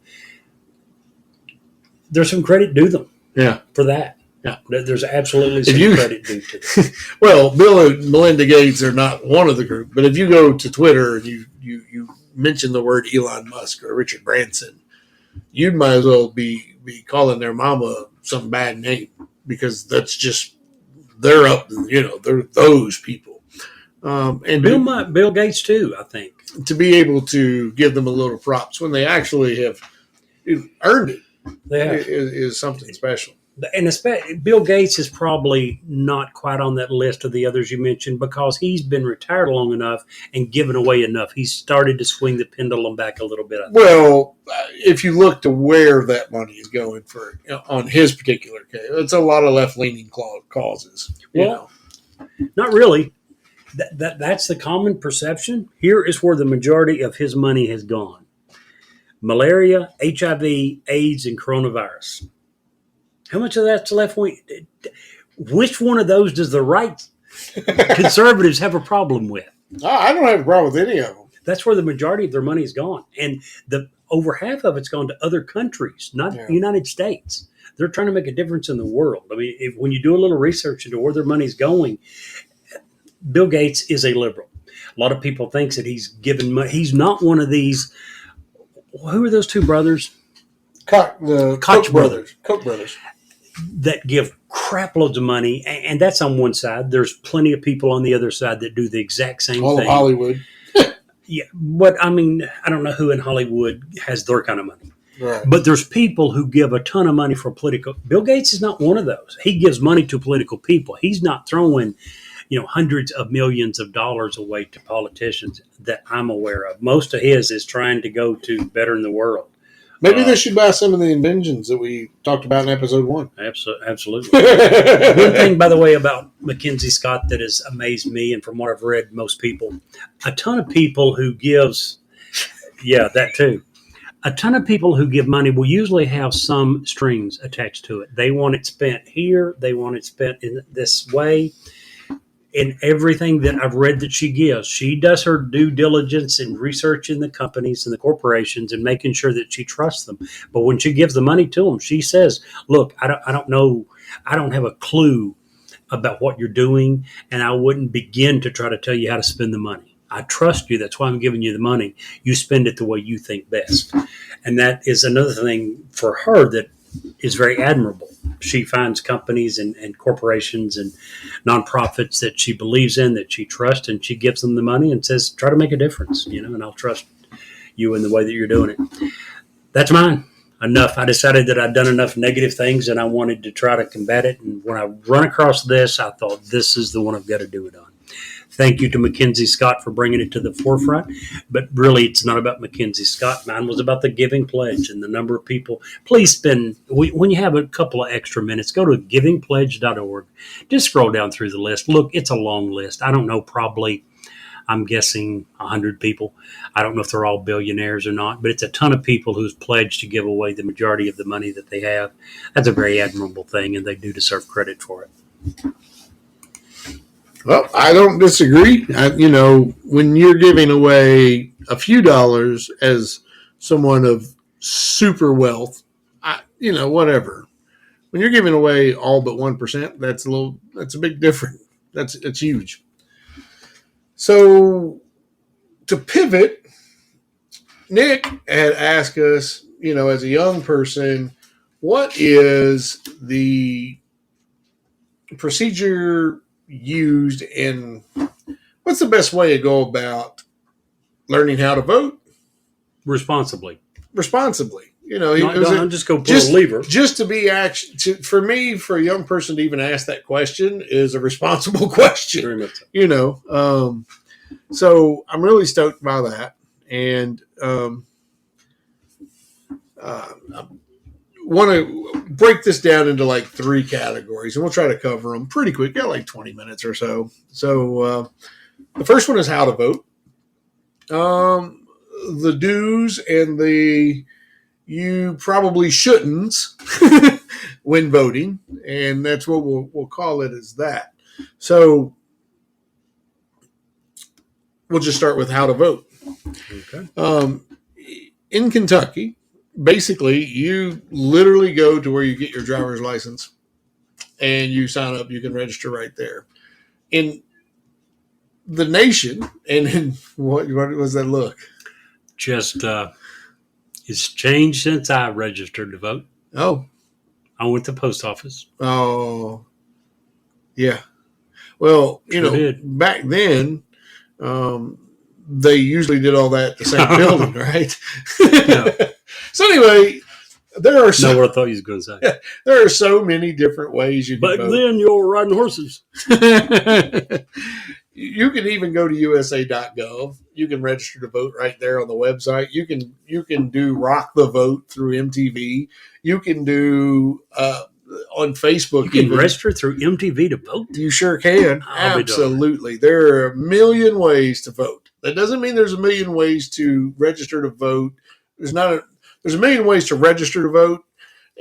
there's some credit due them. Yeah. For that. Yeah. There's absolutely some credit due to them. Well, Bill and Melinda Gates are not one of the group, but if you go to Twitter and you mention the word Elon Musk or Richard Branson, you might as well be calling their mama some bad name, because that's just, they're up, they're those people. And Bill Gates too, I think. To be able to give them a little props when they actually have earned it is something special. And especially Bill Gates is probably not quite on that list of the others you mentioned because he's been retired long enough and given away enough. He's started to swing the pendulum back a little bit. Well, if you look to where that money is going for on his particular case, it's a lot of left-leaning causes. Well, not really. That's the common perception. Here is where the majority of his money has gone: malaria, HIV, AIDS, and coronavirus. How much of that's left? Which one of those does the right conservatives have a problem with? I don't have a problem with any of them. That's where the majority of their money is gone. And over half of it's gone to other countries, not the United States. They're trying to make a difference in the world. I mean, when you do a little research into where their money's going, Bill Gates is a liberal. A lot of people think that he's given money. He's not one of these. Who are those two brothers? Koch brothers. Koch brothers. That give crap loads of money, and that's on one side. There's plenty of people on the other side that do the exact same All thing. of Hollywood. Yeah, but I mean, I don't know who in Hollywood has their kind of money. Right. But there's people who give a ton of money for political. Bill Gates is not one of those. He gives money to political people. He's not throwing, hundreds of millions of dollars away to politicians that I'm aware of. Most of his is trying to go to bettering the world. Maybe they should buy some of the inventions that we talked about in episode 1. Absolutely. One thing, by the way, about Mackenzie Scott that has amazed me, and from what I've read, most people, a ton of people who gives, that too. A ton of people who give money will usually have some strings attached to it. They want it spent here. They want it spent in this way. In everything that I've read that she gives, she does her due diligence in researching the companies and the corporations and making sure that she trusts them. But when she gives the money to them, she says, look, I don't know. I don't have a clue about what you're doing, and I wouldn't begin to try to tell you how to spend the money. I trust you. That's why I'm giving you the money. You spend it the way you think best. And that is another thing for her that is very admirable. She finds companies and corporations and nonprofits that she believes in, that she trusts, and she gives them the money and says, try to make a difference, and I'll trust you in the way that you're doing it. That's mine. Enough. I decided that I'd done enough negative things and I wanted to try to combat it. And when I run across this, I thought this is the one I've got to do it on. Thank you to Mackenzie Scott for bringing it to the forefront. But really, it's not about Mackenzie Scott. Mine was about the Giving Pledge and the number of people. Please spend, when you have a couple of extra minutes, go to givingpledge.org. Just scroll down through the list. Look, it's a long list. I don't know, probably, I'm guessing 100 people. I don't know if they're all billionaires or not, but it's a ton of people who's pledged to give away the majority of the money that they have. That's a very admirable thing, and they do deserve credit for it. Well, I don't disagree. When you're giving away a few dollars as someone of super wealth, whatever. When you're giving away all but 1%, that's a big difference. It's huge. So to pivot, Nick had asked us, as a young person, what is the procedure used and what's the best way to go about learning how to vote responsibly? Don't just go pull a lever. Just to be for me, for a young person to even ask that question is a responsible question. Very much so. So I'm really stoked by that, and I want to break this down into like 3 categories, and we'll try to cover them pretty quick. Got like 20 minutes or so. So the first one is how to vote. The do's and the you probably shouldn'ts when voting, and that's what we'll call it as that. So we'll just start with how to vote. Okay. In Kentucky, basically, you literally go to where you get your driver's license and you sign up. You can register right there. In the nation, and in what was that look? Just it's changed since I registered to vote. Oh. I went to the post office. Oh. Yeah. Well, back then, they usually did all that at the same building, right? No. So anyway, There are so, what I thought you was going to say. There are so many different ways you can Back vote. then, you were riding horses. You can even go to USA.gov. You can register to vote right there on the website. You can do Rock the Vote through MTV. You can do on Facebook. You can register through MTV to vote? You sure can. Absolutely. There are a million ways to vote. That doesn't mean there's a million ways to register to vote. There's a million ways to register to vote,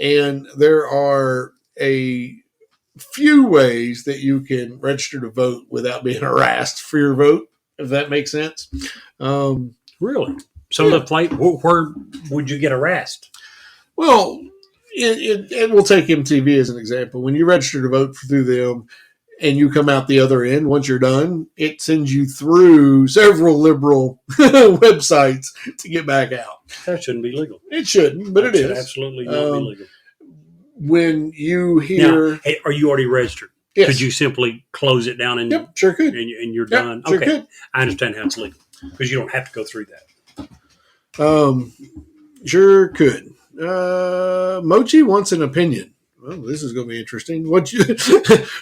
and there are a few ways that you can register to vote without being harassed for your vote, if that makes sense. Really? So where would you get harassed? Well, and we'll take MTV as an example. When you register to vote through them and you come out the other end, once you're done, it sends you through several liberal websites to get back out. That shouldn't be legal. It shouldn't, but it is. Absolutely not be legal. When you hear... Now, are you already registered? Yes. Could you simply close it down and sure could. And you're done? Sure could. I understand how it's legal because you don't have to go through that. Sure could. Mochi wants an opinion. Well, this is going to be interesting.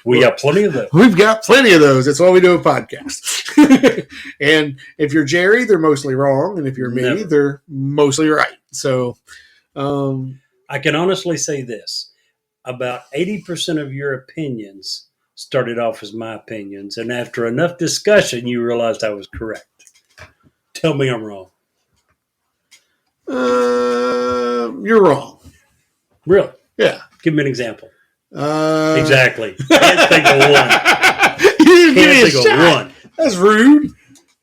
We got plenty of those. We've got plenty of those. That's why we do a podcast. And if you're Jerry, they're mostly wrong. And if you're me, they're mostly right. So... I can honestly say this. About 80% of your opinions started off as my opinions. And after enough discussion, you realized I was correct. Tell me I'm wrong. You're wrong. Really? Yeah. Give me an example. Exactly. Can't think of one. You didn't think of one. That's rude.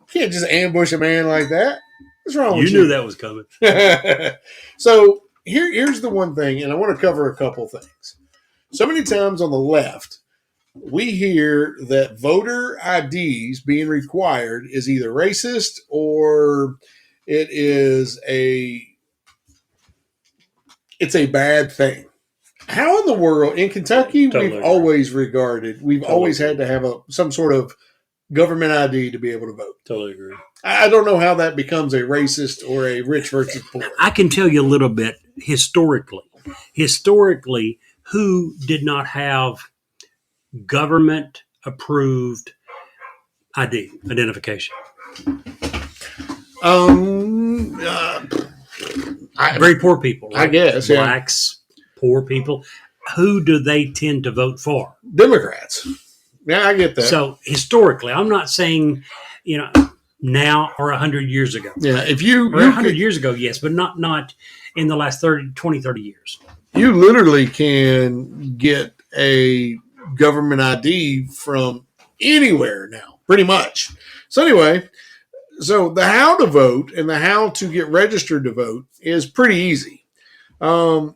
Can't just ambush a man like that. What's wrong with you? You knew that was coming. So here's the one thing, and I want to cover a couple things. So many times on the left, we hear that voter IDs being required is either racist or it's a bad thing. How in the world, in Kentucky, we've always had to have some sort of government ID to be able to vote. Totally agree. I don't know how that becomes a racist or a rich versus poor. I can tell you a little bit historically. Historically, who did not have government-approved identification? Very poor people. Right? I guess. Blacks, poor people. Who do they tend to vote for? Democrats. Yeah, I get that. So historically, I'm not saying, now or 100 years ago. Yeah, if you 100 years ago, yes, but not in the last 20, 30 years. You literally can get a government ID from anywhere now, pretty much. So anyway, the how to vote and the how to get registered to vote is pretty easy. You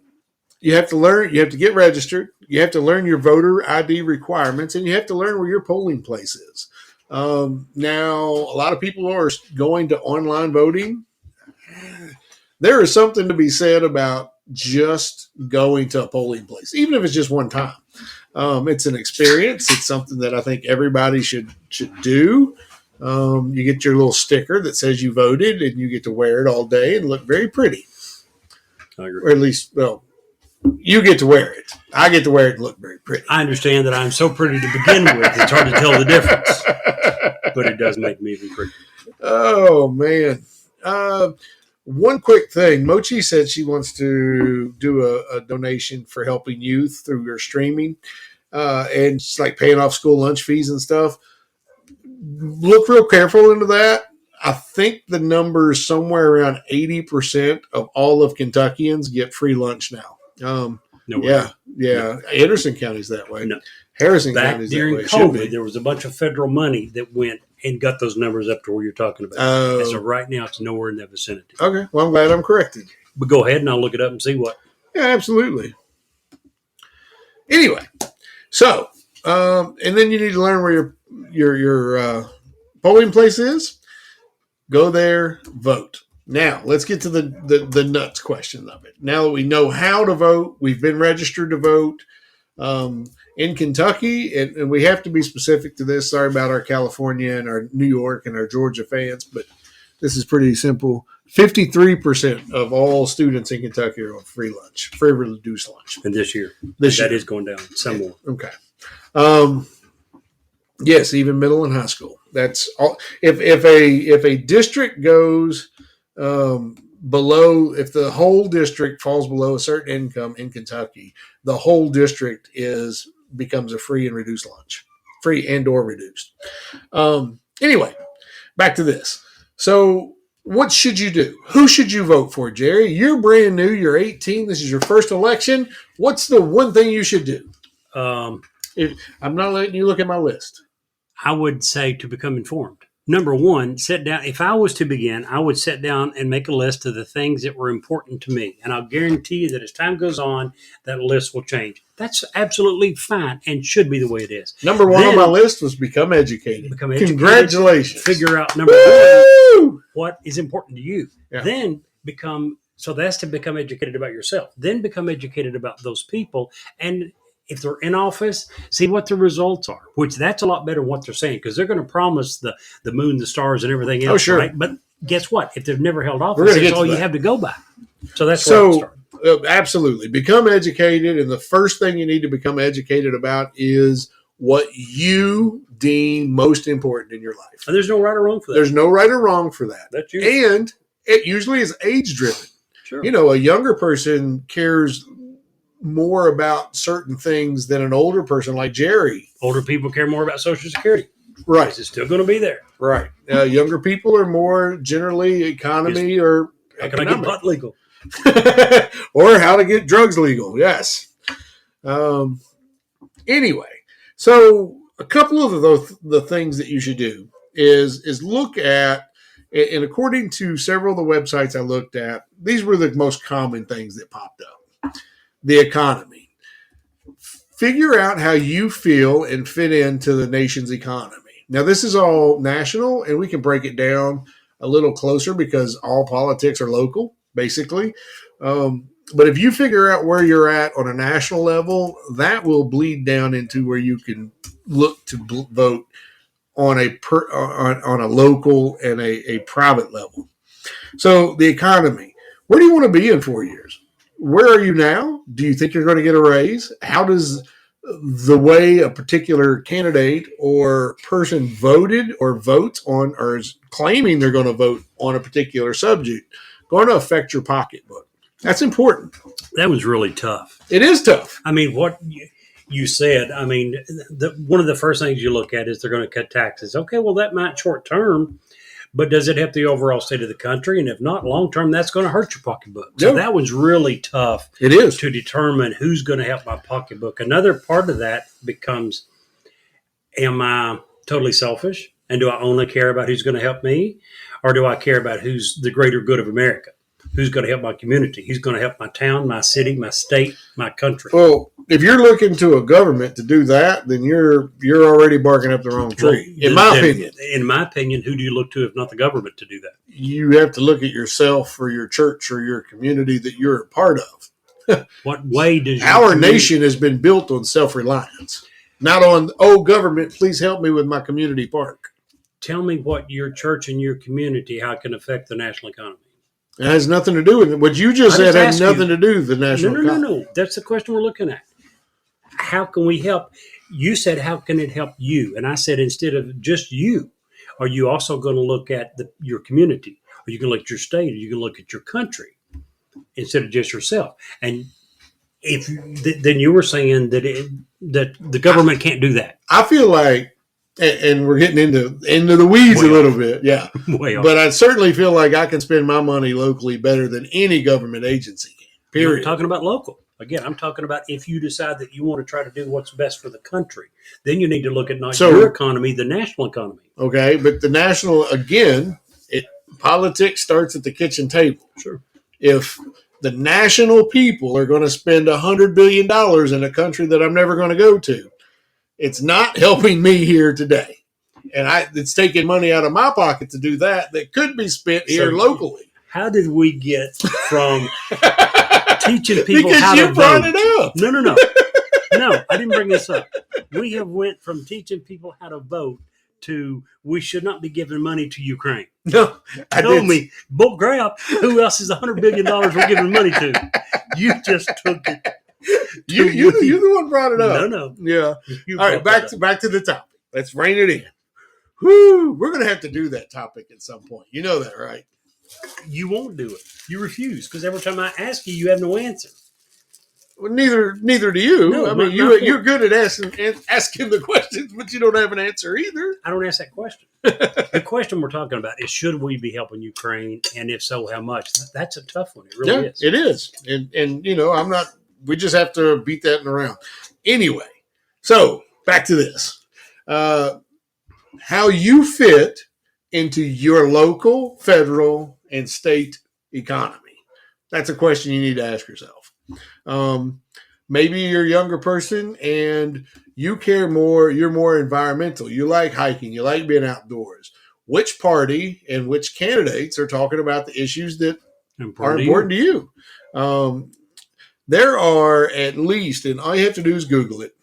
have to get registered. You have to learn your voter ID requirements, and you have to learn where your polling place is. Now, a lot of people are going to online voting. There is something to be said about just going to a polling place, even if it's just one time. It's an experience. It's something that I think everybody should do. You get your little sticker that says you voted, and you get to wear it all day and look very pretty. I agree. Or at least, you get to wear it. I get to wear it and look very pretty. I understand that I'm so pretty to begin with. It's hard to tell the difference. But it does make me even pretty. Oh, man. One quick thing. Mochi said she wants to do a donation for helping youth through her streaming. And it's like paying off school lunch fees and stuff. Look real careful into that. I think the number is somewhere around 80% of all of Kentuckians get free lunch now. Yeah. Anderson County's that way. No. Harrison County's that way. During COVID, there was a bunch of federal money that went and got those numbers up to where you're talking about. And so right now, it's nowhere in that vicinity. Okay. Well, I'm glad I'm corrected. But go ahead and I'll look it up and see what. Yeah, absolutely. Anyway, so and then you need to learn where your polling place is. Go there, vote. Now, let's get to the nuts question of it. Now that we know how to vote, we've been registered to vote in Kentucky, and we have to be specific to this. Sorry about our California and our New York and our Georgia fans, but This is pretty simple. 53% of all students in Kentucky are on free reduced lunch. And this year, That is going down some more. Okay. Yes, even middle and high school. That's all. If a district goes below, if the whole district falls below a certain income in Kentucky, the whole district becomes a free and reduced lunch, free and or reduced. Anyway, back to this. So, what should you do? Who should you vote for, Jerry? You're brand new. You're 18. This is your first election. What's the one thing you should do? I'm not letting you look at my list. I would say to become informed. Number one, sit down. If I was to begin, I would sit down and make a list of the things that were important to me. And I'll guarantee you that as time goes on, that list will change. That's absolutely fine and should be the way it is. Number one on my list was become educated. Congratulations. Figure out number one, what is important to you. Yeah. Then that's to become educated about yourself. Then become educated about those people. And if they're in office, see what the results are, which that's a lot better than what they're saying, because they're going to promise the moon, the stars, and everything else. Oh, sure. Right? But guess what? If they've never held office, that's all you have to go by. So that's where I'll start. Absolutely. Become educated, and the first thing you need to become educated about is what you deem most important in your life. And there's no right or wrong for that. There's no right or wrong for that. That's you. And it usually is age-driven. Sure. A younger person cares more about certain things than an older person like Jerry. Older people care more about Social Security. Right. It's still going to be there. Right. Younger people are more generally economy or how can I get pot legal? Or how to get drugs legal. Yes. Anyway, so a couple of the things that you should do is look at, and according to several of the websites I looked at, these were the most common things that popped up. The economy. Figure out how you feel and fit into the nation's economy. Now, this is all national, and we can break it down a little closer because all politics are local, basically. But if you figure out where you're at on a national level, that will bleed down into where you can look to vote on a local and a private level. So the economy. Where do you want to be in 4 years? Where are you now? Do you think you're going to get a raise? How does the way a particular candidate or person voted or votes on or is claiming they're going to vote on a particular subject going to affect your pocketbook? That's important. That was really tough. It is tough. I mean, what you said, I mean, one of the first things you look at is they're going to cut taxes. Okay, well, that might short term, but does it help the overall state of the country? And if not, long term, that's going to hurt your pocketbook. So that was really tough. It is. To determine who's going to help my pocketbook. Another part of that becomes, am I totally selfish? And do I only care about who's going to help me? Or do I care about who's the greater good of America? Who's going to help my community? Who's going to help my town, my city, my state, my country? Well, if you're looking to a government to do that, then you're already barking up the wrong tree, in my opinion. In my opinion, who do you look to if not the government to do that? You have to look at yourself or your church or your community that you're a part of. What way does our nation has been built on self-reliance, not on, government, please help me with my community park. Tell me what your church and your community, how it can affect the national economy. It has nothing to do with it. What you just said had nothing to do with the national economy. No. That's the question we're looking at. How can we help? You said, how can it help you? And I said, instead of just you, are you also going to look at your community? Are you going to look at your state? Are you going to look at your country instead of just yourself? And then you were saying that the government can't do that. I feel like, and we're getting into the weeds a little bit, yeah. But I certainly feel like I can spend my money locally better than any government agency can, period. I'm talking about local. Again, I'm talking about if you decide that you want to try to do what's best for the country, then you need to look at not your economy, the national economy. Okay, but the national, again, politics starts at the kitchen table. Sure. If the national people are going to spend $100 billion in a country that I'm never going to go to, it's not helping me here today. And it's taking money out of my pocket to do that could be spent here locally. How did we get from teaching people because how to vote? Because you brought it up. No, I didn't bring this up. We have went from teaching people how to vote to we should not be giving money to Ukraine. No, Tell me, bull crap, who else is $100 billion we're giving money to? You just took it. You're the one brought it up. No. Yeah. You All right, brought back to the topic. Let's rein it in. Whoo, we're going to have to do that topic at some point. You know that, right? You won't do it. You refuse because every time I ask you, you have no answer. Well, neither do you. No, I mean, you're good at asking the questions, but you don't have an answer either. I don't ask that question. The question we're talking about is, should we be helping Ukraine? And if so, how much? That's a tough one. It really is. It is. And I'm not, we just have to beat that in around. Anyway, so back to this. How you fit into your local, federal, and state economy. That's a question you need to ask yourself. Maybe you're a younger person and you care more, you're more environmental. You like hiking, you like being outdoors. Which party and which candidates are talking about the issues that are important to you? There are at least, and all you have to do is Google it,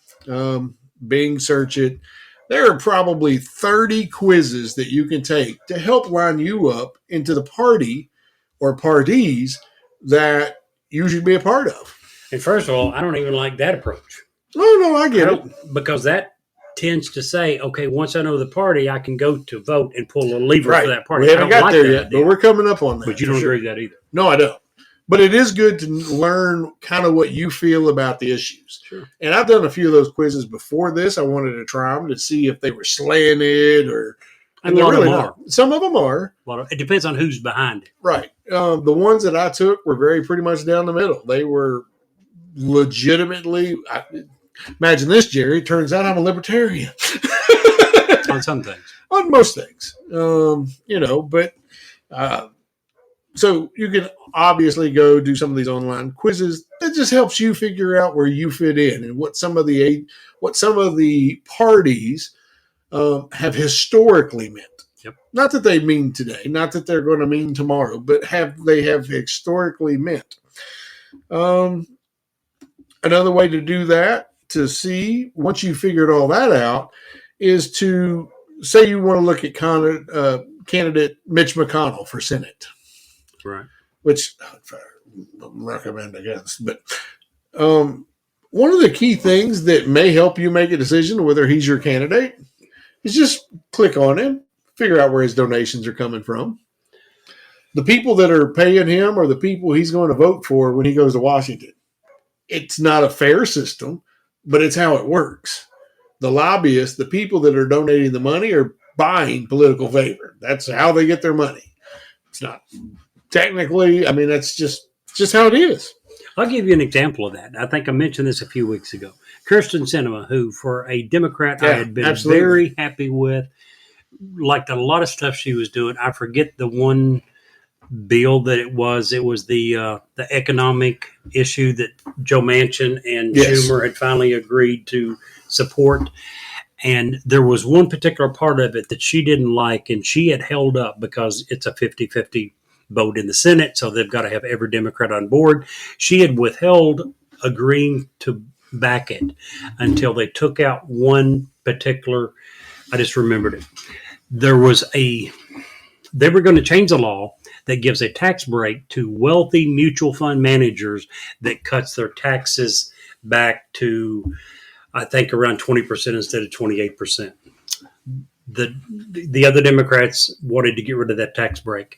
Bing, search it. There are probably 30 quizzes that you can take to help line you up into the party or parties that you should be a part of. And first of all, I don't even like that approach. No, I get it. Because that tends to say, okay, once I know the party, I can go to vote and pull a lever for that party. We haven't got there yet, but we're coming up on that. But you don't agree with that either. No, I don't. But it is good to learn kind of what you feel about the issues. Sure. And I've done a few of those quizzes before this. I wanted to try them to see if they were slanted or. And a lot of them are. Some of them are. It depends on who's behind it. Right. The ones that I took were pretty much down the middle. They were legitimately. Imagine this, Jerry. Turns out I'm a libertarian. On some things. On most things. But. So you can obviously go do some of these online quizzes. That just helps you figure out where you fit in and what some of the parties have historically meant. Yep. Not that they mean today, not that they're going to mean tomorrow, but they have historically meant. Another way to do that, to see once you figured all that out, is to say you want to look at candidate Mitch McConnell for Senate. Right. Which I recommend against. But one of the key things that may help you make a decision whether he's your candidate is just click on him, figure out where his donations are coming from. The people that are paying him are the people he's going to vote for when he goes to Washington. It's not a fair system, but it's how it works. The lobbyists, the people that are donating the money, are buying political favor. That's how they get their money. It's not technically, I mean, that's just how it is. I'll give you an example of that. I think I mentioned this a few weeks ago. Kirsten Sinema, who for a Democrat I had been very happy with, liked a lot of stuff she was doing. I forget the one bill that it was. It was the economic issue that Joe Manchin and Schumer had finally agreed to support. And there was one particular part of it that she didn't like, and she had held up because it's a 50-50 vote in the Senate, so they've got to have every Democrat on board. She had withheld agreeing to back it until they took out one particular, I just remembered it. They were going to change the law that gives a tax break to wealthy mutual fund managers that cuts their taxes back to, I think, around 20% instead of 28%. The other Democrats wanted to get rid of that tax break.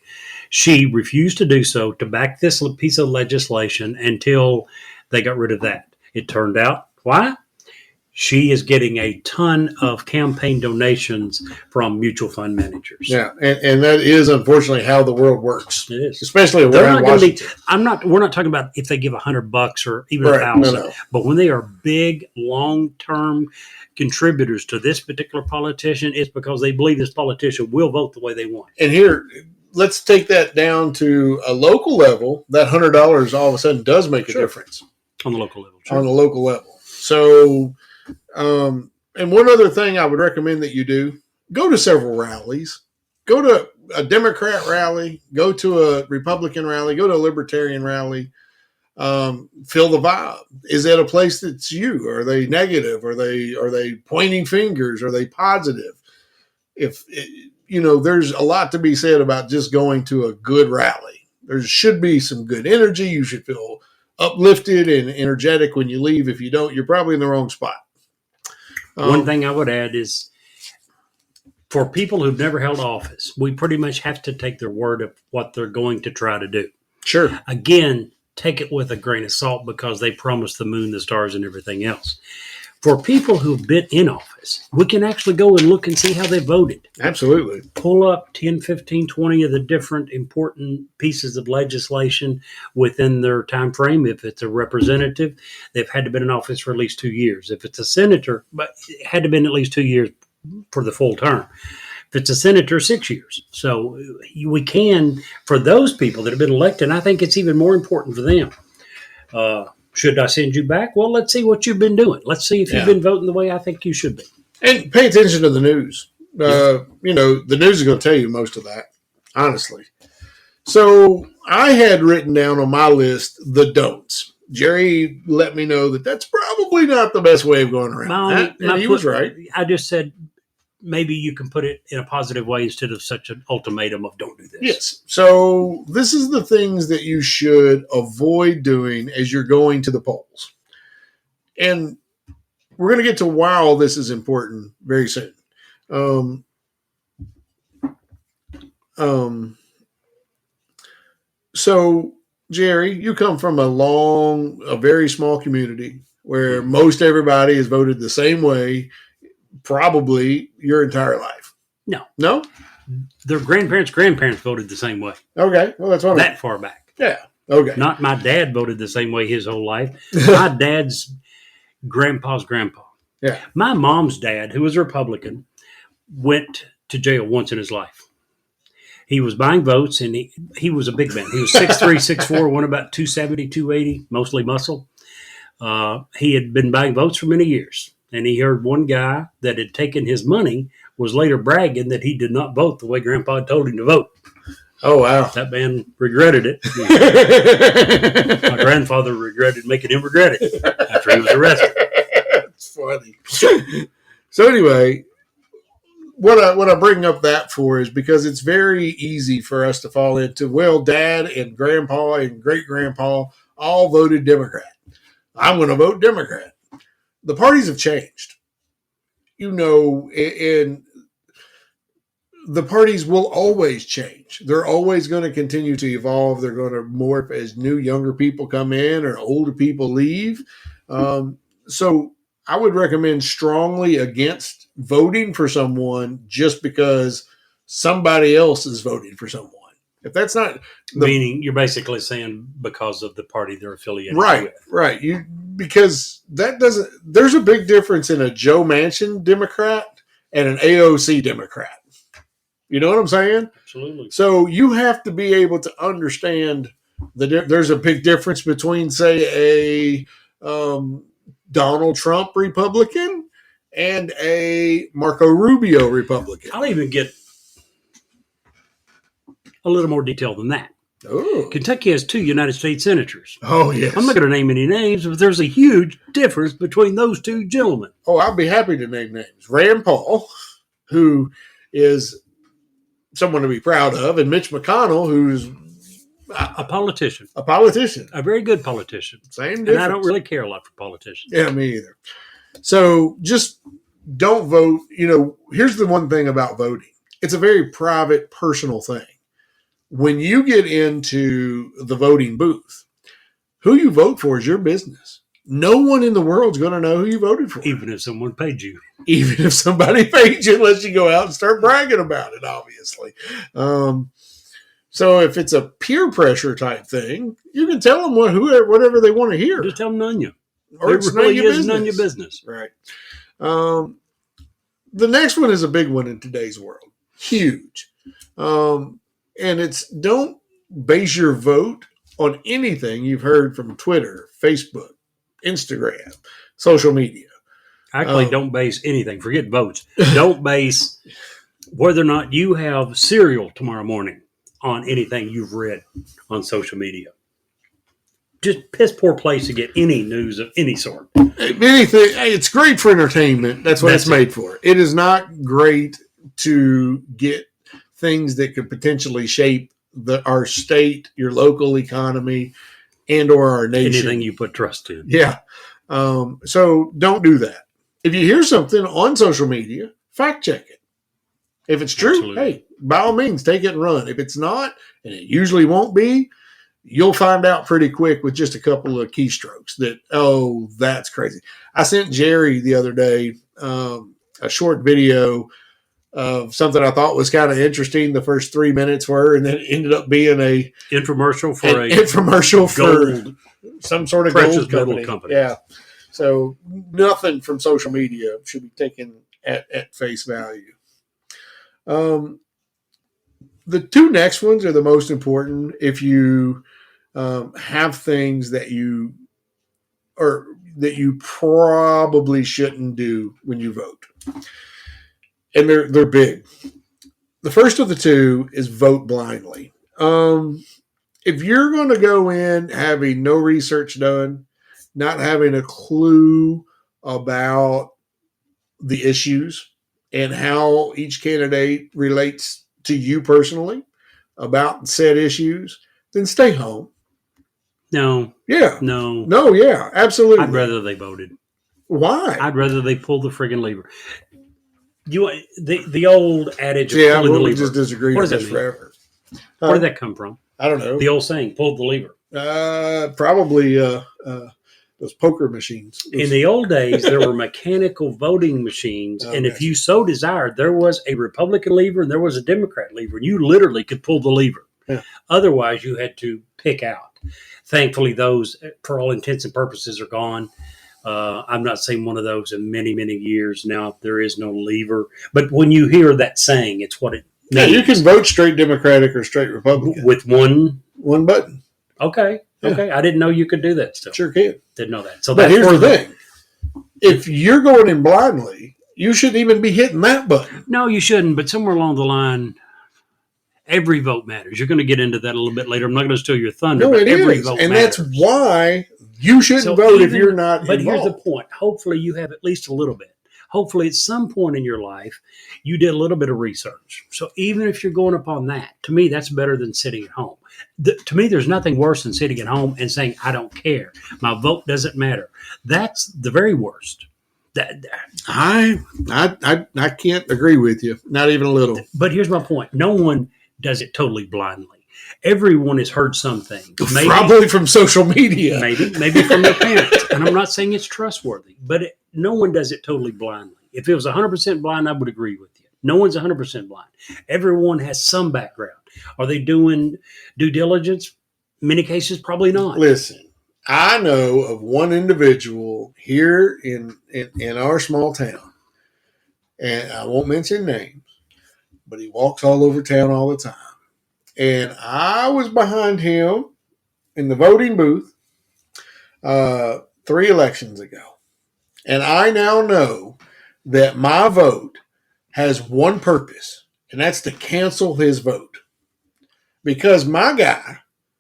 She refused to do so, to back this piece of legislation until they got rid of that. It turned out, why? She is getting a ton of campaign donations from mutual fund managers. Yeah, and that is unfortunately how the world works. It is, especially around Washington. We're not talking about if they give $100 or even $1,000. No. But when they are big, long-term contributors to this particular politician, it's because they believe this politician will vote the way they want. And here, let's take that down to a local level. That $100 all of a sudden does make a difference on the local level. Sure. On the local level. So, and one other thing I would recommend that you do: go to several rallies. Go to a Democrat rally. Go to a Republican rally. Go to a Libertarian rally. Feel the vibe. Is that a place that's you? Are they negative? Are they pointing fingers? Are they positive? there's a lot to be said about just going to a good rally. There should be some good energy. You should feel uplifted and energetic when you leave. If you don't, you're probably in the wrong spot. One thing I would add is, for people who've never held office, we pretty much have to take their word of what they're going to try to do. Sure. Again, take it with a grain of salt because they promised the moon, the stars, and everything else. For people who've been in office, we can actually go and look and see how they voted. Absolutely. Pull up 10, 15, 20 of the different important pieces of legislation within their time frame. If it's a representative, they've had to be in office for at least 2 years. If it's a senator, but it had to be at least 2 years for the full term. If it's a senator, 6 years. So we can, for those people that have been elected, I think it's even more important for them. Should I send you back? Well, let's see what you've been doing. Let's see if you've been voting the way I think you should be. And pay attention to the news. The news is going to tell you most of that, honestly. So I had written down on my list the don'ts. Jerry let me know that that's probably not the best way of going around. And he was right. I just said, maybe you can put it in a positive way instead of such an ultimatum of don't do this. Yes. So this is the things that you should avoid doing as you're going to the polls. And we're going to get to why all this is important very soon. So, Jerry, you come from a very small community where most everybody has voted the same way probably your entire life. No? Their grandparents voted the same way. Okay. Well, that's what that far back. Yeah. Okay. Not my dad voted the same way his whole life. My dad's grandpa's grandpa. Yeah. My mom's dad, who was a Republican, went to jail once in his life. He was buying votes, and he was a big man. He was 6'3", 6'4", won about 270, 280, mostly muscle. He had been buying votes for many years, and he heard one guy that had taken his money was later bragging that he did not vote the way Grandpa had told him to vote. Oh, wow. That man regretted it. My grandfather regretted making him regret it after he was arrested. That's funny. So anyway, what I bring up that for is because it's very easy for us to fall into, well, Dad and Grandpa and great-grandpa all voted Democrat. I'm going to vote Democrat. The parties have changed. And the parties will always change. They're always going to continue to evolve. They're going to morph as new, younger people come in or older people leave. So I would recommend strongly against voting for someone just because somebody else is voting for someone. If that's not meaning, you're basically saying because of the party they're affiliated with. Right. Because that doesn't. There's a big difference in a Joe Manchin Democrat and an AOC Democrat. You know what I'm saying? Absolutely. So you have to be able to understand there's a big difference between, say, a Donald Trump Republican and a Marco Rubio Republican. I'll even get a little more detail than that. Oh. Kentucky has 2 United States senators. Oh, yes. I'm not going to name any names, but there's a huge difference between those 2 gentlemen. Oh, I'll be happy to name names. Rand Paul, who is someone to be proud of, and Mitch McConnell, who's a politician. A politician. A very good politician. Same difference. And I don't really care a lot for politicians. Yeah, me either. So just don't vote. Here's the one thing about voting. It's a very private, personal thing. When you get into the voting booth, who you vote for is your business. No one in the world's going to know who you voted for. Even if someone paid you. Even if somebody paid you, unless you go out and start bragging about it, obviously. So if it's a peer pressure type thing, you can tell them whatever they want to hear. Just tell them none you. Or it's none of your business. None your business. Right. The next one is a big one in today's world. Huge. And it's don't base your vote on anything you've heard from Twitter, Facebook, Instagram, social media. Actually, don't base anything. Forget votes. Don't base whether or not you have cereal tomorrow morning on anything you've read on social media. Just piss poor place to get any news of any sort. Anything. It's great for entertainment. That's what it's made for. It is not great to get things that could potentially shape our state, your local economy, and or our nation. Anything you put trust in. Yeah. So don't do that. If you hear something on social media, fact check it. If it's true, Absolutely. Hey, by all means, take it and run. If it's not, and it usually won't be, you'll find out pretty quick with just a couple of keystrokes that, oh, that's crazy. I sent Jerry the other day a short video of something I thought was kind of interesting. The first 3 minutes were, and then it ended up being a infomercial for some sort of precious gold company. Yeah. So nothing from social media should be taken at face value. The two next ones are the most important. If you have things that you probably shouldn't do when you vote, and they're big. The first of the two is vote blindly. If you're going to go in having no research done, not having a clue about the issues and how each candidate relates to you personally about said issues, then stay home. No. Yeah. No, yeah, absolutely. I'd rather they voted. Why? I'd rather they pulled the friggin' lever. The old adage of pulling the lever. Just disagree what on does this that mean? forever. Where did that come from? I don't know. The old saying, pull the lever. Probably those poker machines. In the old days, there were mechanical voting machines, and if you so desired, there was a Republican lever and there was a Democrat lever, and you literally could pull the lever. Yeah. Otherwise, you had to pick out. Thankfully, those, for all intents and purposes, are gone. I'm not saying one of those in many, many years now. There is no lever. But when you hear that saying, it's what it means. Yeah, you can vote straight Democratic or straight Republican. With one button. Okay. Yeah. Okay. I didn't know you could do that still. Sure can. Didn't know that. So but here's the thing. If you're going in blindly, you shouldn't even be hitting that button. No, you shouldn't. But somewhere along the line, every vote matters. You're going to get into that a little bit later. I'm not going to steal your thunder. No, but every vote and matters. That's why you shouldn't vote if you're not involved. But here's the point. Hopefully you have at least a little bit. Hopefully at some point in your life, you did a little bit of research. So even if you're going upon that, to me, that's better than sitting at home. To me, there's nothing worse than sitting at home and saying, I don't care. My vote doesn't matter. That's the very worst. I can't agree with you. Not even a little. But here's my point. No one does it totally blindly. Everyone has heard something. Probably from social media. Maybe from their parents. And I'm not saying it's trustworthy, but no one does it totally blindly. If it was 100% blind, I would agree with you. No one's 100% blind. Everyone has some background. Are they doing due diligence? Many cases, probably not. Listen, I know of one individual here in our small town, and I won't mention names, but he walks all over town all the time. And I was behind him in the voting booth 3 elections ago. And I now know that my vote has one purpose, and that's to cancel his vote. Because my guy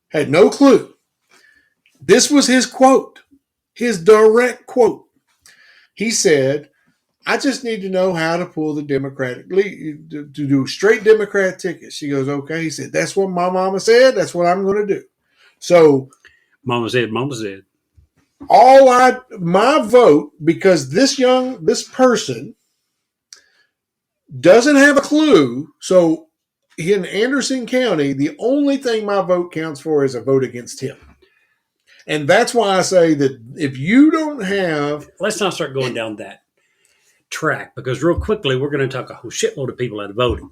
had no clue. This was his quote, his direct quote. He said, I just need to know how to pull the Democratic lead, to do straight Democrat tickets. She goes, okay. He said, that's what my mama said. That's what I'm going to do. So Mama said. My vote, because this person doesn't have a clue. So in Anderson County, the only thing my vote counts for is a vote against him. And that's why I say that if you don't have... Let's not start going down that track, because real quickly we're going to talk a whole shitload of people out of voting.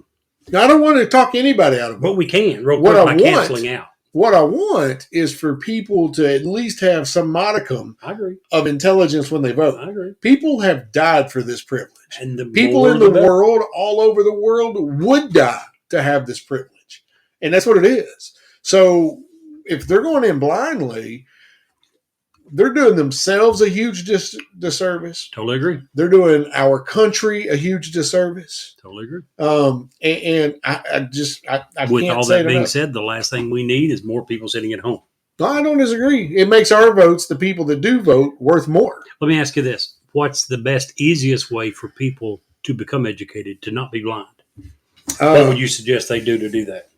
I don't want to talk anybody out of voting. But we can, real quick, by canceling out. What I want is for people to at least have some modicum of intelligence when they vote. I agree. People have died for this privilege. And the people in the world, all over the world, would die to have this privilege. And that's what it is. So if they're going in blindly, they're doing themselves a huge disservice. Totally agree. They're doing our country a huge disservice. Totally agree. And I with can't all say that being enough. said, the last thing we need is more people sitting at home. No, I don't disagree. It makes our votes, the people that do vote, worth more. Let me ask you this. What's the best, easiest way for people to become educated, to not be blind? What would you suggest they do to do that?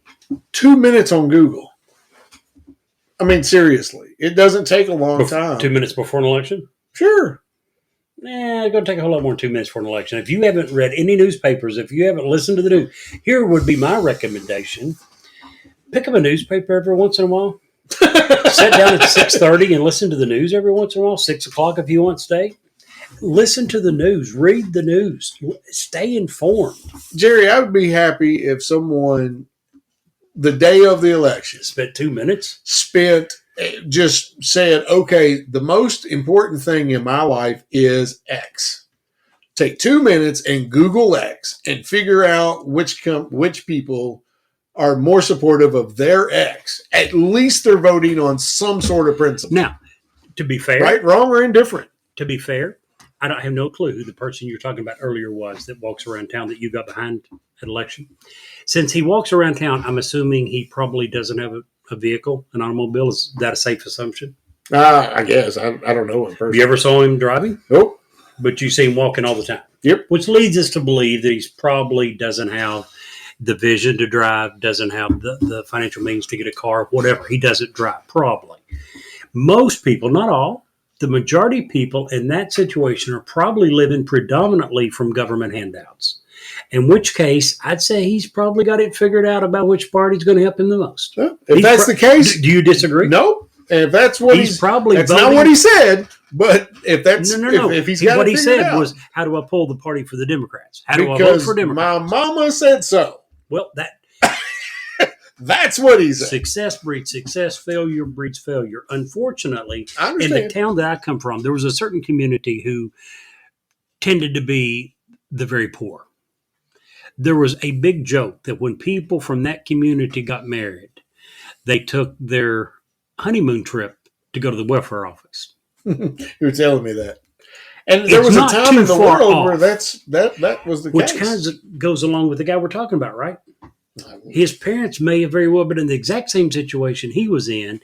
2 minutes on Google. I mean, seriously, it doesn't take a long time. 2 minutes before an election? Sure. It's going to take a whole lot more than 2 minutes for an election. If you haven't read any newspapers, if you haven't listened to the news, here would be my recommendation. Pick up a newspaper every once in a while. Sit down at 6:30 and listen to the news every once in a while. 6 o'clock if you want to stay. Listen to the news. Read the news. Stay informed. Jerry, I would be happy if someone, the day of the election, Spent 2 minutes. Just said, okay, the most important thing in my life is X. Take 2 minutes and Google X and figure out which people are more supportive of their X. At least they're voting on some sort of principle. Now, to be fair. Right, wrong, or indifferent. To be fair, I don't have no clue who the person you're talking about earlier was that walks around town that you got behind at election. Since he walks around town, I'm assuming he probably doesn't have a vehicle, an automobile. Is that a safe assumption? I guess. I don't know him personally. You ever saw him driving? Nope. But you see him walking all the time. Yep. Which leads us to believe that he's probably doesn't have the vision to drive, doesn't have the financial means to get a car, whatever. He doesn't drive, probably. Most people, not all, the majority of people in that situation are probably living predominantly from government handouts. In which case, I'd say he's probably got it figured out about which party's going to help him the most. Well, if that's the case. Do you disagree? No. If that's what he's probably that's voting, not what he said, but if that's no. If he's got what he said out, was, how do I pull the party for the Democrats? How do I because vote for Democrats? My mama said so. Well, that's what he said. Success breeds success, failure breeds failure. Unfortunately, I understand. In the town that I come from, there was a certain community who tended to be the very poor. There was a big joke that when people from that community got married, they took their honeymoon trip to go to the welfare office. You were telling me that. And there was a time in the world where that was the case. Which kind of goes along with the guy we're talking about, right? His parents may have very well been in the exact same situation he was in.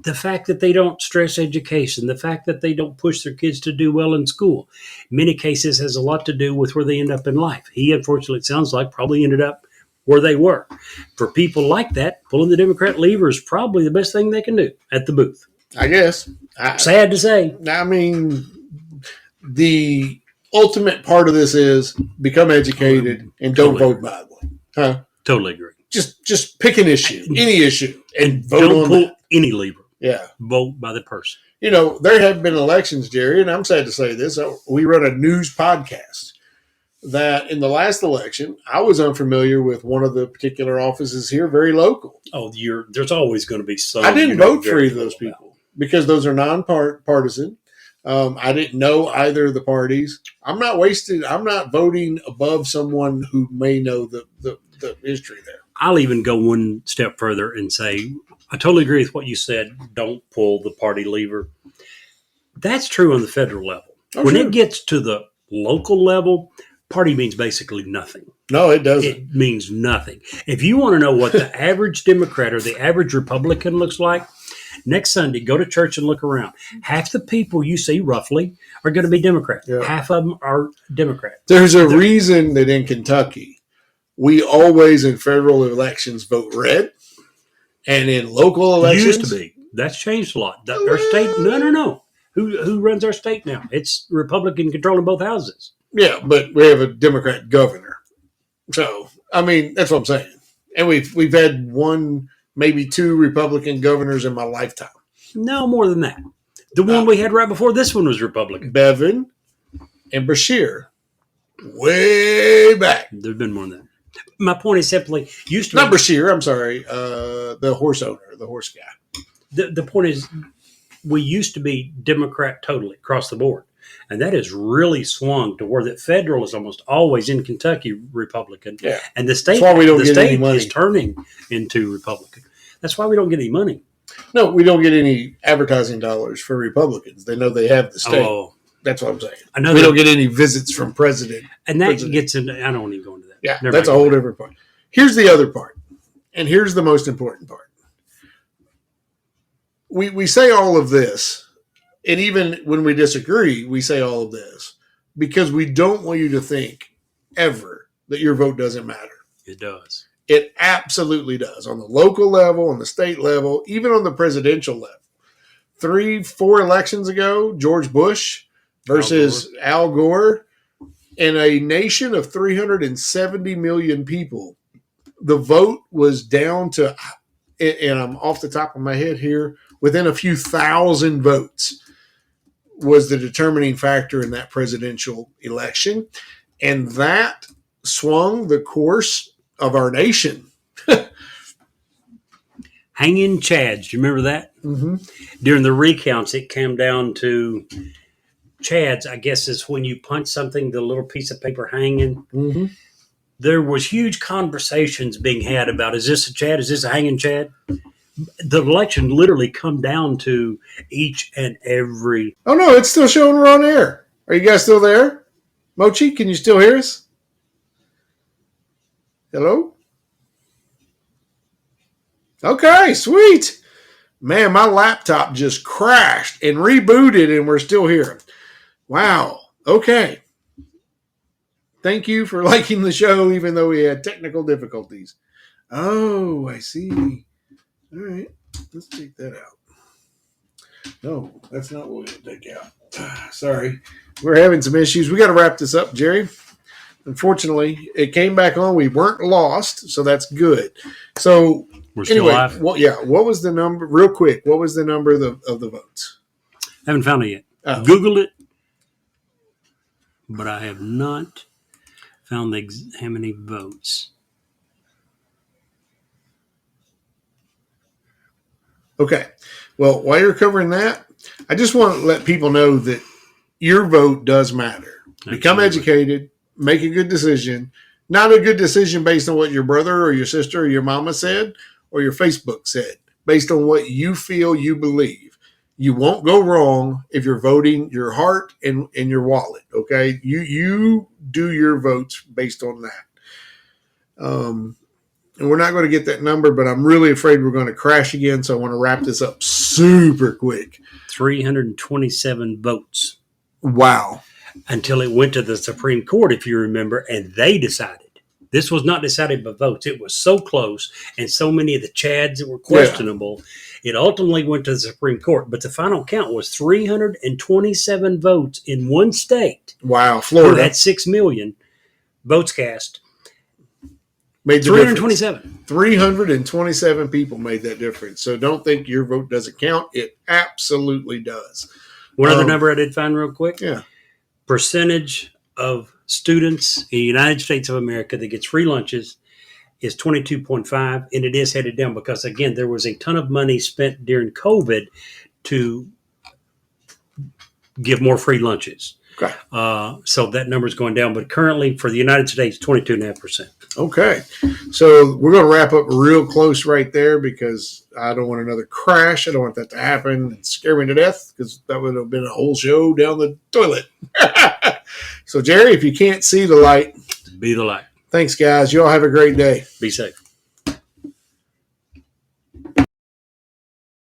The fact that they don't stress education, the fact that they don't push their kids to do well in school, in many cases has a lot to do with where they end up in life. He, unfortunately, it sounds like, probably ended up where they were. For people like that, pulling the Democrat lever is probably the best thing they can do at the booth. I guess. Sad to say. I mean, the ultimate part of this is become educated and don't vote badly. Huh? Totally agree. Just pick an issue, any issue, and vote don't on pull that. Any lever. Yeah. Vote by the person. You know, there have been elections, Jerry, and I'm sad to say this. We run a news podcast that in the last election, I was unfamiliar with one of the particular offices here, very local. Oh, there's always going to be some. I didn't vote for either of those people because those are non-partisan. I didn't know either of the parties. I'm not voting above someone who may know the history there. I'll even go one step further and say, I totally agree with what you said. Don't pull the party lever. That's true on the federal level. When it gets to the local level, party means basically nothing. No, it doesn't. It means nothing. If you want to know what the average Democrat or the average Republican looks like, next Sunday, go to church and look around. Half the people you see, roughly, are going to be Democrat. Yeah. Half of them are Democrat. There's a reason that in Kentucky, we always in federal elections vote red, and in local elections, used to be. That's changed a lot. Our state, no. Who runs our state now? It's Republican controlling both houses. Yeah, but we have a Democrat governor. So, I mean, that's what I'm saying. And we've had one, maybe two Republican governors in my lifetime. No, more than that. The one we had right before this one was Republican. Bevin and Bashir. Way back. There's been more than that. My point is simply, used to not Bashir, I'm sorry, the horse owner, the horse guy. The point is, we used to be Democrat totally across the board. And that has really swung to where that federal is almost always in Kentucky Republican. Yeah. And the state, that's why we don't get any money. Is turning into Republican. That's why we don't get any money. No, we don't get any advertising dollars for Republicans. They know they have the state. Oh. That's what I'm saying. We don't get any visits from president. And that gets into, I don't want to go into that. Yeah, that's a whole different part. Here's the other part. And here's the most important part. We say all of this, and even when we disagree, we say all of this because we don't want you to think ever that your vote doesn't matter. It does. It absolutely does. On the local level, on the state level, even on the presidential level. 3-4 elections ago, George Bush versus Al Gore, in a nation of 370 million people, the vote was down to, and I'm off the top of my head here, within a few thousand votes was the determining factor in that presidential election. And that swung the course of our nation. Hanging chads. Do you remember that? Mm-hmm. During the recounts, it came down to chads, I guess, is when you punch something, the little piece of paper hanging. Mm-hmm. There was huge conversations being had about, is this a chad? Is this a hanging chad? The election literally come down to each and every. Oh, no, it's still showing we're on air. Are you guys still there? Mochi, can you still hear us? Hello? Okay, sweet. Man, my laptop just crashed and rebooted, and we're still here. Wow. Okay. Thank you for liking the show, even though we had technical difficulties. Oh, I see. All right. Let's take that out. No, that's not what we're going to take out. Sorry. We're having some issues. We got to wrap this up, Jerry. Unfortunately, it came back on. We weren't lost, so that's good. So, we're still alive. What was the number? Real quick, what was the number of the votes? Haven't found it yet. Oh. Googled it, but I have not found how many votes. Okay. Well, while you're covering that, I just want to let people know that your vote does matter. Absolutely. Become educated, make a good decision. Not a good decision based on what your brother or your sister or your mama said or your Facebook said, based on what you feel you believe. You won't go wrong if you're voting your heart and your wallet, okay? You do your votes based on that. And we're not going to get that number, but I'm really afraid we're going to crash again, so I want to wrap this up super quick. 327 votes. Wow. Until it went to the Supreme Court, if you remember, and they decided. This was not decided by votes. It was so close, and so many of the chads that were questionable, it ultimately went to the Supreme Court. But the final count was 327 votes in one state. Wow, Florida. Who had 6 million votes cast. Made the 327. Difference. 327 people made that difference. So don't think your vote doesn't count. It absolutely does. One other number I did find real quick. Yeah. Percentage of students in the United States of America that gets free lunches is 22.5, and it is headed down because, again, there was a ton of money spent during COVID to give more free lunches. Okay. So that number is going down, but currently for the United States, 22.5%. Okay. So we're going to wrap up real close right there because I don't want another crash. I don't want that to happen and scare me to death because that would have been a whole show down the toilet. So, Jerry, if you can't see the light, be the light. Thanks, guys. You all have a great day. Be safe.